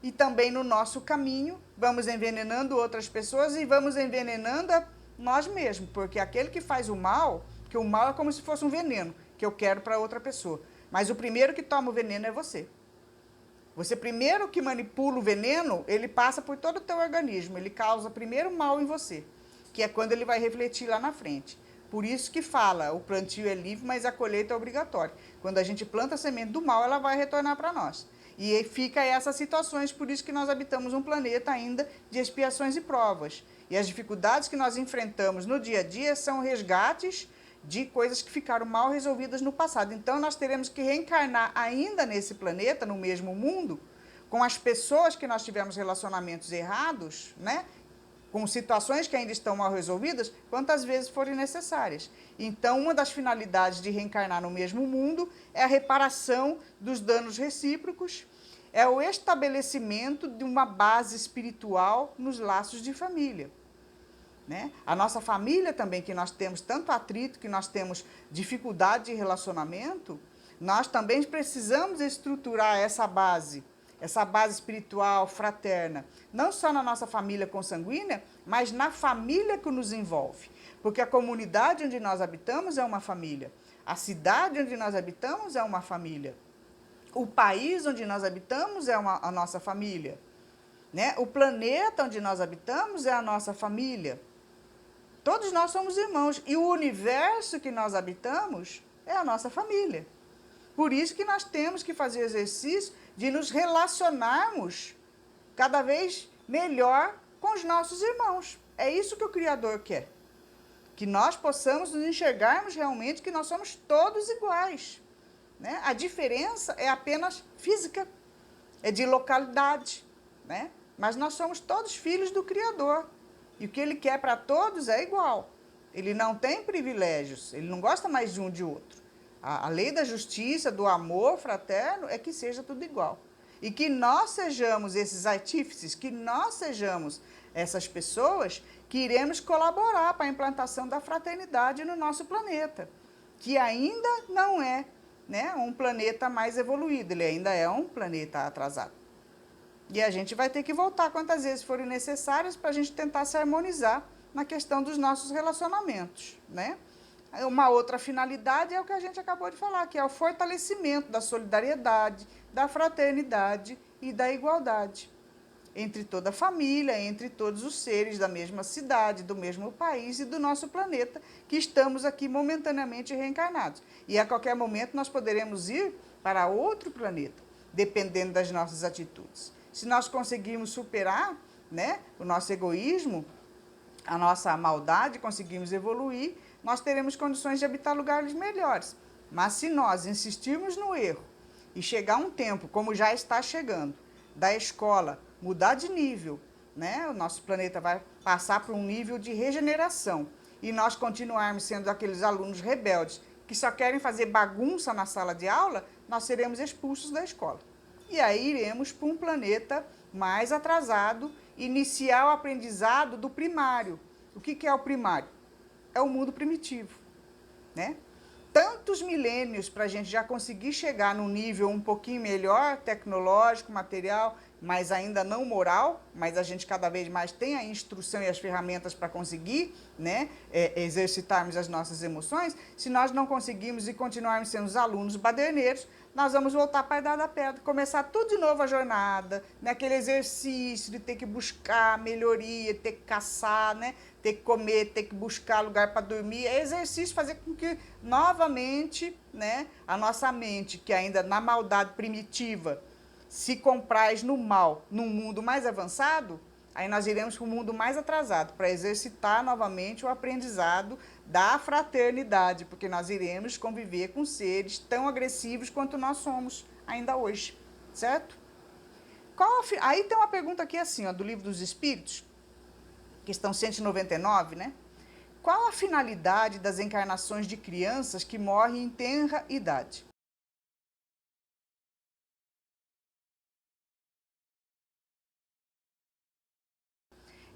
e também no nosso caminho, vamos envenenando outras pessoas e vamos envenenando nós mesmos, porque aquele que faz o mal, que o mal é como se fosse um veneno que eu quero para outra pessoa, mas o primeiro que toma o veneno é você. Você primeiro que manipula o veneno, ele passa por todo o teu organismo, ele causa primeiro mal em você, que é quando ele vai refletir lá na frente. Por isso que fala, o plantio é livre, mas a colheita é obrigatória. Quando a gente planta a semente do mal, ela vai retornar para nós. E fica essas situações, por isso que nós habitamos um planeta ainda de expiações e provas. E as dificuldades que nós enfrentamos no dia a dia são resgates de coisas que ficaram mal resolvidas no passado. Então, nós teremos que reencarnar ainda nesse planeta, no mesmo mundo, com as pessoas que nós tivemos relacionamentos errados, né? Com situações que ainda estão mal resolvidas, quantas vezes forem necessárias. Então, uma das finalidades de reencarnar no mesmo mundo é a reparação dos danos recíprocos, é o estabelecimento de uma base espiritual nos laços de família. Né? A nossa família também, que nós temos tanto atrito, que nós temos dificuldade de relacionamento, nós também precisamos estruturar essa base espiritual, fraterna, não só na nossa família consanguínea, mas na família que nos envolve. Porque a comunidade onde nós habitamos é uma família, a cidade onde nós habitamos é uma família, o país onde nós habitamos é a nossa família, né? O planeta onde nós habitamos é a nossa família. Todos nós somos irmãos e o universo que nós habitamos é a nossa família. Por isso que nós temos que fazer exercício de nos relacionarmos cada vez melhor com os nossos irmãos. É isso que o Criador quer. Que nós possamos nos enxergarmos realmente que nós somos todos iguais. Né? A diferença é apenas física, é de localidade, né? Mas nós somos todos filhos do Criador. E o que ele quer para todos é igual. Ele não tem privilégios, ele não gosta mais de um de outro. A lei da justiça, do amor fraterno, é que seja tudo igual. E que nós sejamos esses artífices, que nós sejamos essas pessoas que iremos colaborar para a implantação da fraternidade no nosso planeta, que ainda não é, né, um planeta mais evoluído, ele ainda é um planeta atrasado. E a gente vai ter que voltar quantas vezes forem necessárias para a gente tentar se harmonizar na questão dos nossos relacionamentos, né? Uma outra finalidade é o que a gente acabou de falar, que é o fortalecimento da solidariedade, da fraternidade e da igualdade entre toda a família, entre todos os seres da mesma cidade, do mesmo país e do nosso planeta, que estamos aqui momentaneamente reencarnados. E a qualquer momento nós poderemos ir para outro planeta, dependendo das nossas atitudes. Se nós conseguirmos superar, né, o nosso egoísmo, a nossa maldade, conseguirmos evoluir, nós teremos condições de habitar lugares melhores. Mas se nós insistirmos no erro e chegar um tempo, como já está chegando, da escola mudar de nível, né? O nosso planeta vai passar por um nível de regeneração e nós continuarmos sendo aqueles alunos rebeldes que só querem fazer bagunça na sala de aula, nós seremos expulsos da escola. E aí iremos para um planeta mais atrasado, iniciar o aprendizado do primário. O que é o primário? É o mundo primitivo, né? Tantos milênios para a gente já conseguir chegar num nível um pouquinho melhor, tecnológico, material, mas ainda não moral, mas a gente cada vez mais tem a instrução e as ferramentas para conseguir, né, exercitarmos as nossas emoções. Se nós não conseguirmos e continuarmos sendo os alunos baderneiros, nós vamos voltar para a idade da pedra, começar tudo de novo a jornada, né, aquele exercício de ter que buscar melhoria, ter que caçar, né, ter que comer, ter que buscar lugar para dormir, é exercício fazer com que novamente, né, a nossa mente, que ainda na maldade primitiva, se compraz no mal, num mundo mais avançado, aí nós iremos para um mundo mais atrasado, para exercitar novamente o aprendizado da fraternidade, porque nós iremos conviver com seres tão agressivos quanto nós somos ainda hoje, certo? Aí tem uma pergunta aqui assim, ó, do Livro dos Espíritos, questão 199, né? Qual a finalidade das encarnações de crianças que morrem em tenra idade?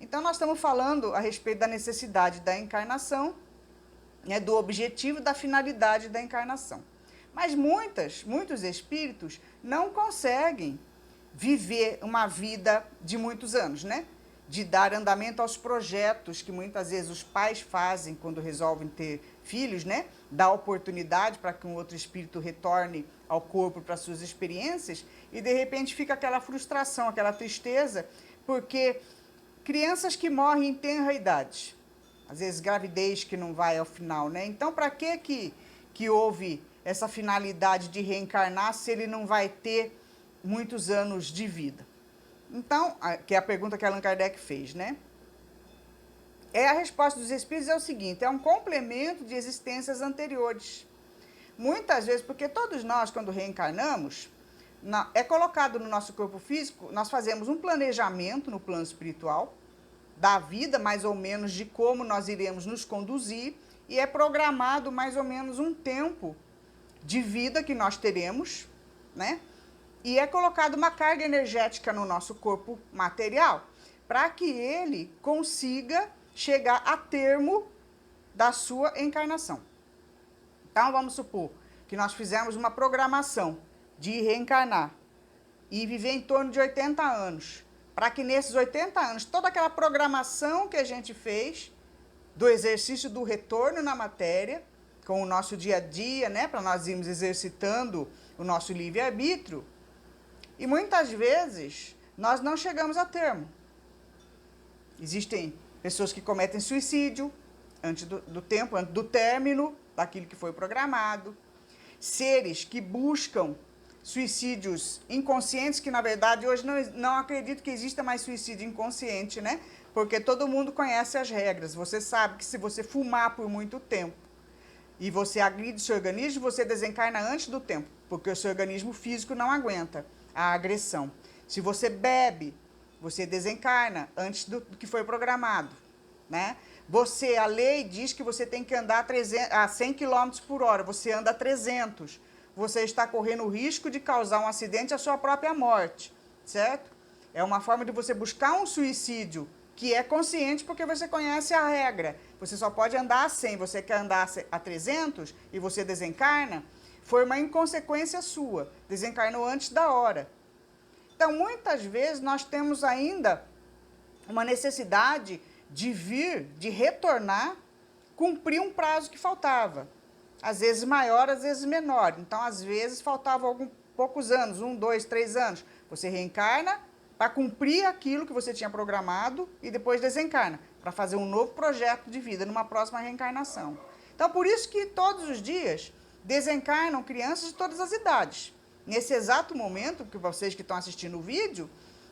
Então, nós estamos falando a respeito da necessidade da encarnação, né, do objetivo, da finalidade da encarnação. Mas muitos espíritos não conseguem viver uma vida de muitos anos, né? De dar andamento aos projetos que muitas vezes os pais fazem quando resolvem ter filhos, né? Dar oportunidade para que um outro espírito retorne ao corpo para suas experiências e de repente fica aquela frustração, aquela tristeza, porque crianças que morrem em tenra idade, às vezes gravidez que não vai ao final, né? Então, para que houve essa finalidade de reencarnar se ele não vai ter muitos anos de vida? Então, que é a pergunta que Allan Kardec fez, né? A resposta dos espíritos é o seguinte, é um complemento de existências anteriores. Muitas vezes, porque todos nós, quando reencarnamos, é colocado no nosso corpo físico, nós fazemos um planejamento no plano espiritual, da vida, mais ou menos, de como nós iremos nos conduzir, e é programado mais ou menos um tempo de vida que nós teremos, né? E é colocada uma carga energética no nosso corpo material, para que ele consiga chegar a termo da sua encarnação. Então, vamos supor que nós fizemos uma programação de reencarnar e viver em torno de 80 anos, para que nesses 80 anos, toda aquela programação que a gente fez, do exercício do retorno na matéria, com o nosso dia a dia, né, para nós irmos exercitando o nosso livre-arbítrio, e muitas vezes nós não chegamos a termo. Existem pessoas que cometem suicídio antes do tempo, antes do término daquilo que foi programado, seres que buscam suicídios inconscientes, que na verdade hoje não acredito que exista mais suicídio inconsciente, né? Porque todo mundo conhece as regras. Você sabe que se você fumar por muito tempo e você agride o seu organismo, você desencarna antes do tempo, porque o seu organismo físico não aguenta a agressão. Se você bebe, você desencarna antes do que foi programado, né? A lei diz que você tem que andar a 100 km por hora, você anda a 300. Você está correndo o risco de causar um acidente e a sua própria morte, certo? É uma forma de você buscar um suicídio que é consciente porque você conhece a regra. Você só pode andar a 100, você quer andar a 300 e você desencarna, foi uma inconsequência sua, desencarnou antes da hora. Então, muitas vezes, nós temos ainda uma necessidade de retornar, cumprir um prazo que faltava. Às vezes maior, às vezes menor. Então, às vezes, faltavam poucos anos, 1, 2, 3 anos. Você reencarna para cumprir aquilo que você tinha programado e depois desencarna, para fazer um novo projeto de vida numa próxima reencarnação. Então, por isso que todos os dias desencarnam crianças de todas as idades. Nesse exato momento, que vocês que estão assistindo o vídeo,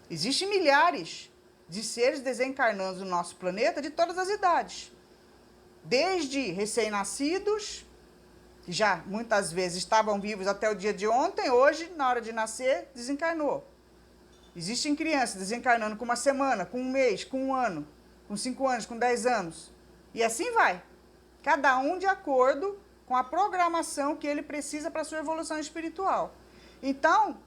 existem milhares de seres desencarnando no nosso planeta de todas as idades. Desde recém-nascidos, que já muitas vezes estavam vivos até o dia de ontem, hoje, na hora de nascer, desencarnou. Existem crianças desencarnando com uma semana, com um mês, com um ano, com 5 anos, com 10 anos. E assim vai. Cada um de acordo com a programação que ele precisa para a sua evolução espiritual. Então,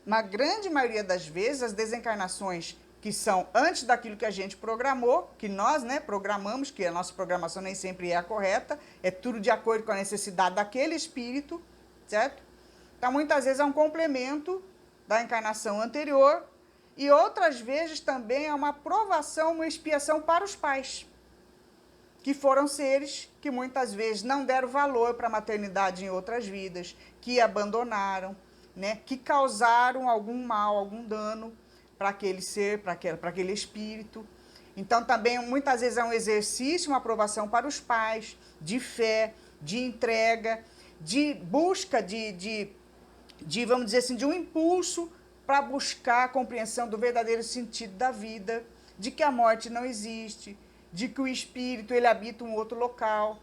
na grande maioria das vezes, as desencarnações que são antes daquilo que a gente programou, que nós, programamos, que a nossa programação nem sempre é a correta, é tudo de acordo com a necessidade daquele espírito, certo? Então, muitas vezes é um complemento da encarnação anterior e outras vezes também é uma provação, uma expiação para os pais, que foram seres que muitas vezes não deram valor para a maternidade em outras vidas, que abandonaram, que causaram algum mal, algum dano para aquele ser, para aquele espírito. Então, também, muitas vezes, é um exercício, uma aprovação para os pais, de fé, de entrega, de busca, vamos dizer assim, de um impulso para buscar a compreensão do verdadeiro sentido da vida, de que a morte não existe, de que o espírito ele habita um outro local,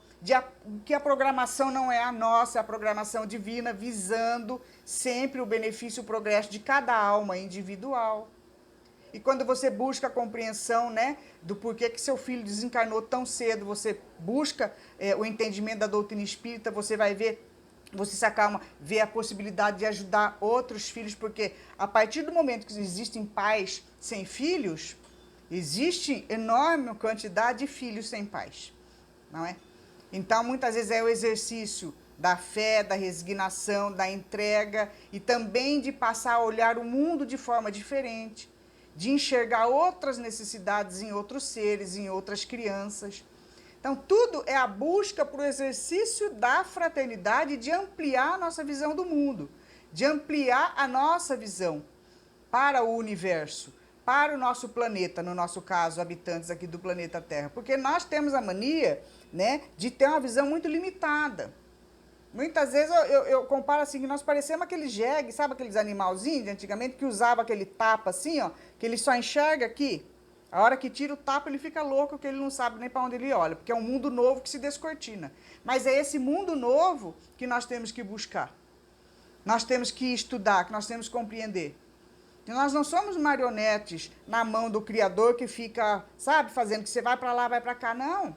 que a programação não é a nossa, é a programação divina, visando sempre o benefício e o progresso de cada alma individual. E quando você busca a compreensão, do porquê que seu filho desencarnou tão cedo, você busca o entendimento da doutrina espírita, você vai ver, você se acalma, vê a possibilidade de ajudar outros filhos, porque a partir do momento que existem pais sem filhos, existe enorme quantidade de filhos sem pais, não é? Então, muitas vezes é o exercício da fé, da resignação, da entrega e também de passar a olhar o mundo de forma diferente, de enxergar outras necessidades em outros seres, em outras crianças. Então, tudo é a busca por exercício da fraternidade, de ampliar a nossa visão do mundo, de ampliar a nossa visão para o universo, para o nosso planeta, no nosso caso, habitantes aqui do planeta Terra. Porque nós temos a mania, de ter uma visão muito limitada. Muitas vezes eu comparo assim, que nós parecemos aqueles jegues, sabe aqueles animalzinhos de antigamente que usava aquele tapa assim, que ele só enxerga aqui. A hora que tira o tapa ele fica louco, que ele não sabe nem para onde ele olha, porque é um mundo novo que se descortina. Mas é esse mundo novo que nós temos que buscar. Nós temos que estudar, que nós temos que compreender. E nós não somos marionetes na mão do Criador que fica, fazendo que você vai para lá, vai para cá. Não.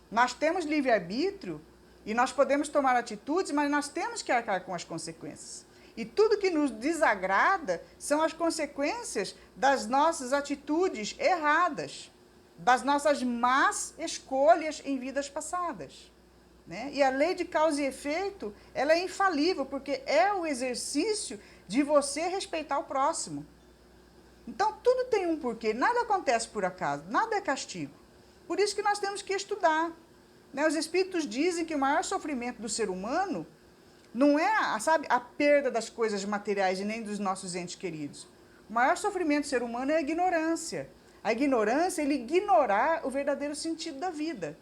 Nós temos livre-arbítrio e nós podemos tomar atitudes, mas nós temos que arcar com as consequências. E tudo que nos desagrada são as consequências das nossas atitudes erradas, das nossas más escolhas em vidas passadas. E a lei de causa e efeito, ela é infalível, porque é o exercício de você respeitar o próximo. Então, tudo tem um porquê, nada acontece por acaso, nada é castigo. Por isso que nós temos que estudar. Os espíritos dizem que o maior sofrimento do ser humano não é, a perda das coisas materiais e nem dos nossos entes queridos. O maior sofrimento do ser humano é a ignorância. A ignorância é ele ignorar o verdadeiro sentido da vida.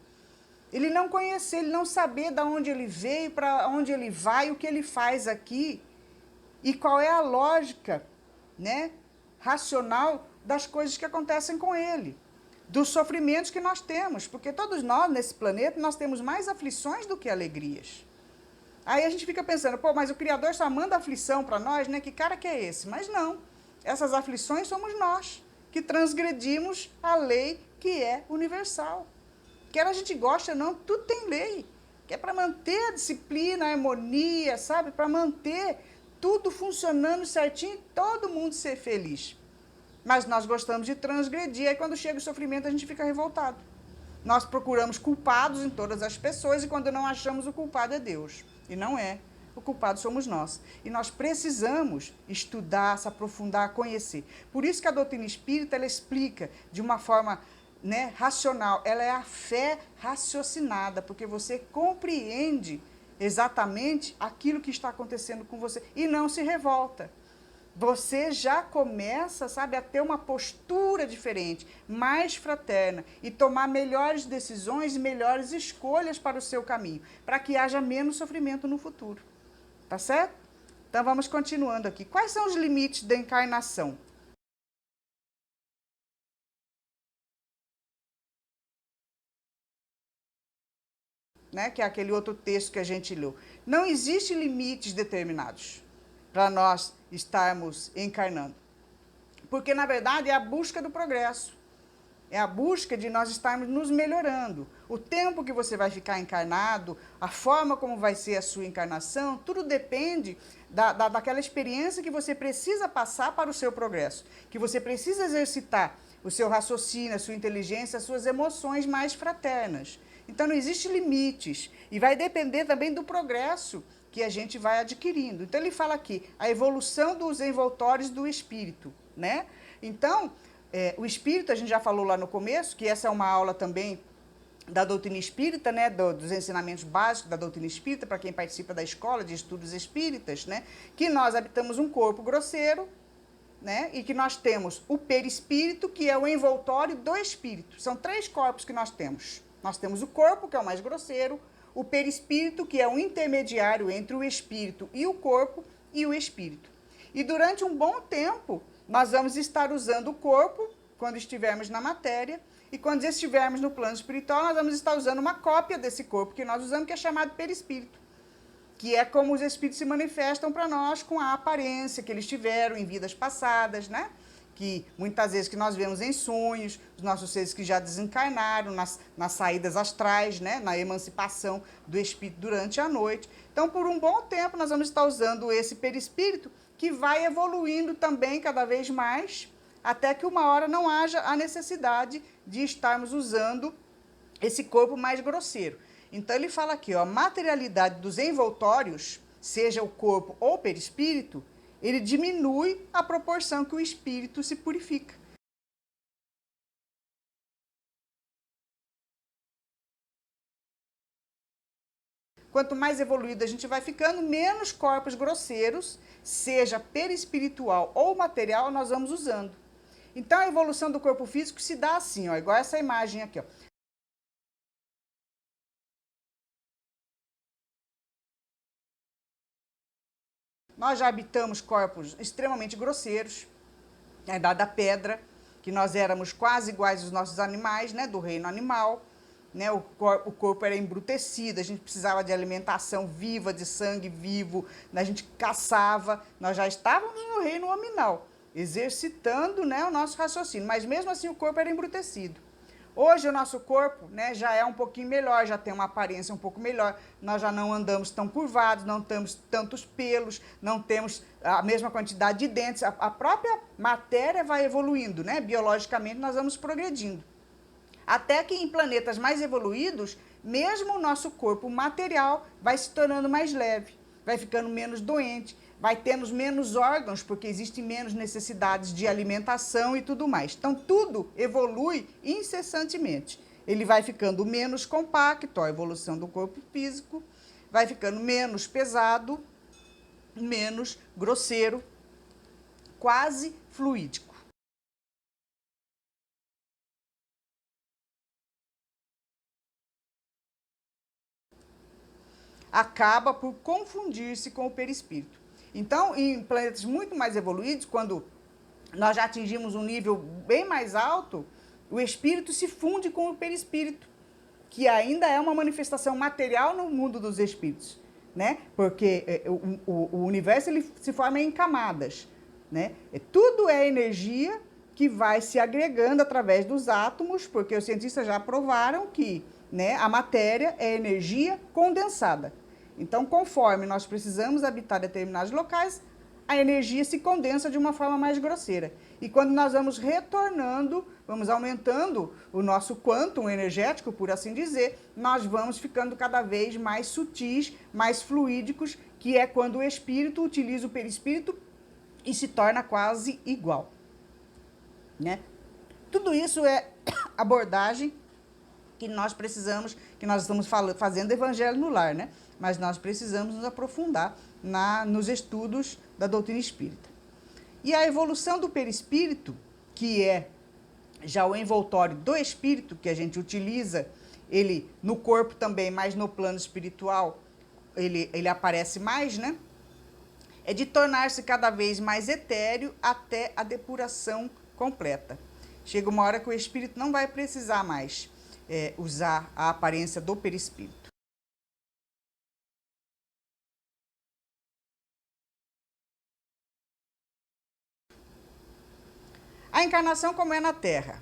Ele não conhecer, ele não saber de onde ele veio, para onde ele vai, o que ele faz aqui e qual é a lógica, racional das coisas que acontecem com ele, dos sofrimentos que nós temos, porque todos nós, nesse planeta, nós temos mais aflições do que alegrias. Aí a gente fica pensando, mas o Criador só manda aflição para nós, Que cara que é esse? Mas não, essas aflições somos nós, que transgredimos a lei que é universal. quer a gente gosta ou não, tudo tem lei. Que é para manter a disciplina, a harmonia, sabe? Para manter tudo funcionando certinho e todo mundo ser feliz. Mas nós gostamos de transgredir, aí quando chega o sofrimento a gente fica revoltado. Nós procuramos culpados em todas as pessoas e quando não achamos, o culpado é Deus. E não é. O culpado somos nós. E nós precisamos estudar, se aprofundar, conhecer. Por isso que a doutrina espírita, ela explica de uma forma, né, racional. Ela é a fé raciocinada, porque você compreende exatamente aquilo que está acontecendo com você e não se revolta. Você já começa, sabe, a ter uma postura diferente, mais fraterna e tomar melhores decisões e melhores escolhas para o seu caminho, para que haja menos sofrimento no futuro. Tá certo? Então vamos continuando aqui. Quais são os limites da encarnação? Né, que é aquele outro texto que a gente leu. Não existem limites determinados para nós estarmos encarnando. Porque, na verdade, é a busca do progresso. É a busca de nós estarmos nos melhorando. O tempo que você vai ficar encarnado, a forma como vai ser a sua encarnação, tudo depende daquela experiência que você precisa passar para o seu progresso. Que você precisa exercitar o seu raciocínio, a sua inteligência, as suas emoções mais fraternas. Então, não existe limites. E vai depender também do progresso que a gente vai adquirindo. Então, ele fala aqui, a evolução dos envoltórios do espírito, né? Então, o espírito, a gente já falou lá no começo, que essa é uma aula também da doutrina espírita, né? Dos ensinamentos básicos da doutrina espírita, para quem participa da escola de estudos espíritas, né? Que nós habitamos um corpo grosseiro, né? E que nós temos o perispírito, que é o envoltório do espírito. São 3 corpos que nós temos. Nós temos o corpo, que é o mais grosseiro, o perispírito, que é o intermediário entre o espírito e o corpo, e o espírito. E durante um bom tempo, nós vamos estar usando o corpo, quando estivermos na matéria, e quando estivermos no plano espiritual, nós vamos estar usando uma cópia desse corpo que nós usamos, que é chamado perispírito, que é como os espíritos se manifestam para nós com a aparência que eles tiveram em vidas passadas, né? Que muitas vezes que nós vemos em sonhos, os nossos seres que já desencarnaram, nas saídas astrais, né? Na emancipação do espírito durante a noite. Então, por um bom tempo, nós vamos estar usando esse perispírito, que vai evoluindo também cada vez mais, até que uma hora não haja a necessidade de estarmos usando esse corpo mais grosseiro. Então, ele fala aqui, ó, a materialidade dos envoltórios, seja o corpo ou o perispírito, ele diminui a proporção que o espírito se purifica. Quanto mais evoluído a gente vai ficando, menos corpos grosseiros, seja perispiritual ou material, nós vamos usando. Então, a evolução do corpo físico se dá assim, ó, igual essa imagem aqui, ó. Nós já habitamos corpos extremamente grosseiros, a idade da pedra, que nós éramos quase iguais aos nossos animais, né, do reino animal, né, o corpo era embrutecido, a gente precisava de alimentação viva, de sangue vivo, né, a gente caçava, nós já estávamos no reino hominal, exercitando, né, o nosso raciocínio, mas mesmo assim o corpo era embrutecido. Hoje o nosso corpo, né, já é um pouquinho melhor, já tem uma aparência um pouco melhor, nós já não andamos tão curvados, não temos tantos pelos, não temos a mesma quantidade de dentes, a própria matéria vai evoluindo, né, biologicamente nós vamos progredindo. Até que em planetas mais evoluídos, mesmo o nosso corpo material vai se tornando mais leve, vai ficando menos doente, vai tendo menos órgãos, porque existem menos necessidades de alimentação e tudo mais. Então, tudo evolui incessantemente. Ele vai ficando menos compacto, a evolução do corpo físico, vai ficando menos pesado, menos grosseiro, quase fluídico. Acaba por confundir-se com o perispírito. Então, em planetas muito mais evoluídos, quando nós já atingimos um nível bem mais alto, o espírito se funde com o perispírito, que ainda é uma manifestação material no mundo dos espíritos, né? Porque o universo ele se forma em camadas, né? Tudo é energia que vai se agregando através dos átomos, porque os cientistas já provaram que, né? A matéria é energia condensada. Então, conforme nós precisamos habitar determinados locais, a energia se condensa de uma forma mais grosseira. E quando nós vamos retornando, vamos aumentando o nosso quantum energético, por assim dizer, nós vamos ficando cada vez mais sutis, mais fluídicos, que é quando o espírito utiliza o perispírito e se torna quase igual, né? Tudo isso é abordagem que nós precisamos, que nós estamos fazendo evangelho no lar, né? Mas nós precisamos nos aprofundar nos estudos da doutrina espírita. E a evolução do perispírito, que é já o envoltório do espírito, que a gente utiliza ele no corpo também, mas no plano espiritual ele aparece mais, né? É de tornar-se cada vez mais etéreo até a depuração completa. Chega uma hora que o espírito não vai precisar mais usar a aparência do perispírito. A encarnação, como é na Terra,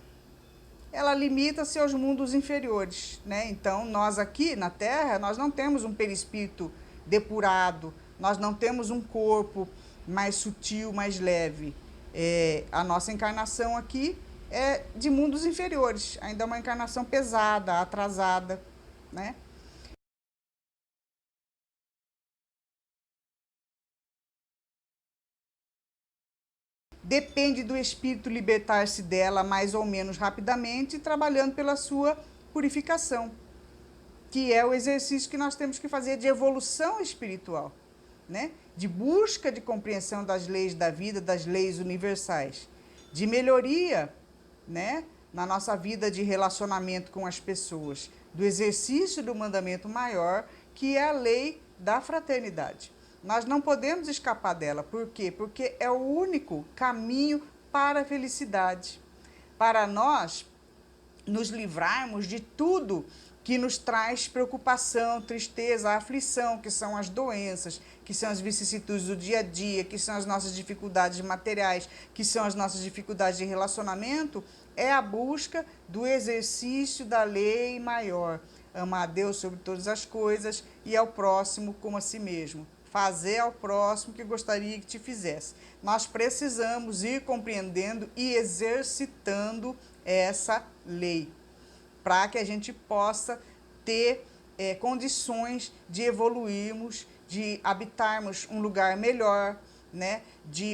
ela limita-se aos mundos inferiores, né? Então, nós aqui na Terra, nós não temos um perispírito depurado, nós não temos um corpo mais sutil, mais leve. A nossa encarnação aqui é de mundos inferiores, ainda é uma encarnação pesada, atrasada, né? Depende do espírito libertar-se dela mais ou menos rapidamente, trabalhando pela sua purificação, que é o exercício que nós temos que fazer de evolução espiritual, né? De busca de compreensão das leis da vida, das leis universais, de melhoria, né? Na nossa vida de relacionamento com as pessoas, do exercício do mandamento maior, que é a lei da fraternidade. Nós não podemos escapar dela. Por quê? Porque é o único caminho para a felicidade. Para nós nos livrarmos de tudo que nos traz preocupação, tristeza, aflição, que são as doenças, que são as vicissitudes do dia a dia, que são as nossas dificuldades materiais, que são as nossas dificuldades de relacionamento, é a busca do exercício da lei maior. Amar a Deus sobre todas as coisas e ao próximo como a si mesmo. Fazer ao próximo que gostaria que te fizesse. Nós precisamos ir compreendendo e exercitando essa lei, para que a gente possa ter condições de evoluirmos, de habitarmos um lugar melhor, né?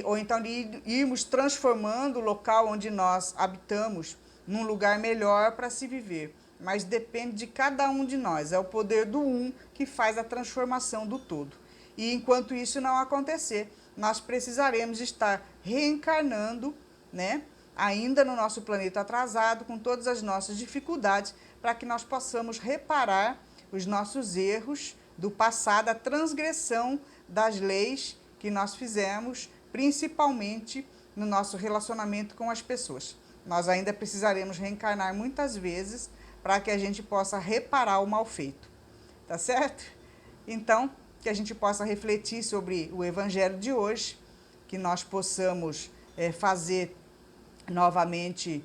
Ou então de irmos transformando o local onde nós habitamos num lugar melhor para se viver. Mas depende de cada um de nós, é o poder do um que faz a transformação do todo. E enquanto isso não acontecer, nós precisaremos estar reencarnando, né? Ainda no nosso planeta atrasado, com todas as nossas dificuldades, para que nós possamos reparar os nossos erros do passado, a transgressão das leis que nós fizemos, principalmente no nosso relacionamento com as pessoas. Nós ainda precisaremos reencarnar muitas vezes para que a gente possa reparar o mal feito, tá certo? Então, que a gente possa refletir sobre o evangelho de hoje, que nós possamos fazer novamente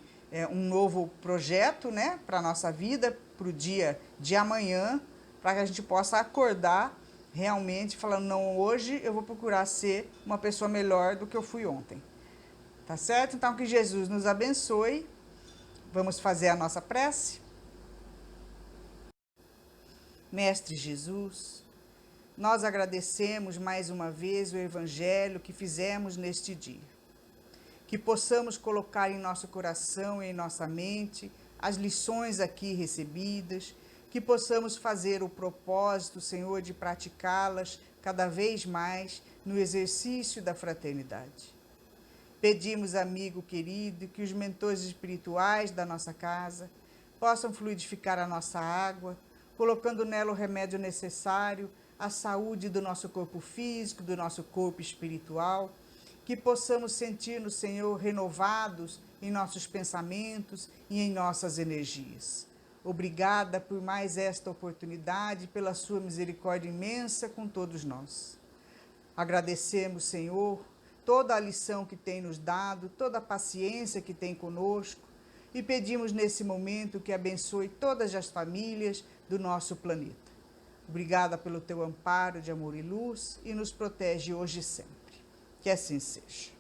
um novo projeto, né, para a nossa vida, para o dia de amanhã, para que a gente possa acordar realmente falando, não, hoje eu vou procurar ser uma pessoa melhor do que eu fui ontem. Tá certo? Então, que Jesus nos abençoe. Vamos fazer a nossa prece? Mestre Jesus, nós agradecemos mais uma vez o evangelho que fizemos neste dia. Que possamos colocar em nosso coração e em nossa mente as lições aqui recebidas, que possamos fazer o propósito, Senhor, de praticá-las cada vez mais no exercício da fraternidade. Pedimos, amigo querido, que os mentores espirituais da nossa casa possam fluidificar a nossa água, colocando nela o remédio necessário à saúde do nosso corpo físico, do nosso corpo espiritual, que possamos sentir no Senhor renovados em nossos pensamentos e em nossas energias. Obrigada por mais esta oportunidade, pela sua misericórdia imensa com todos nós. Agradecemos, Senhor, toda a lição que tem nos dado, toda a paciência que tem conosco, e pedimos nesse momento que abençoe todas as famílias do nosso planeta. Obrigada pelo teu amparo de amor e luz e nos protege hoje e sempre. Que assim seja.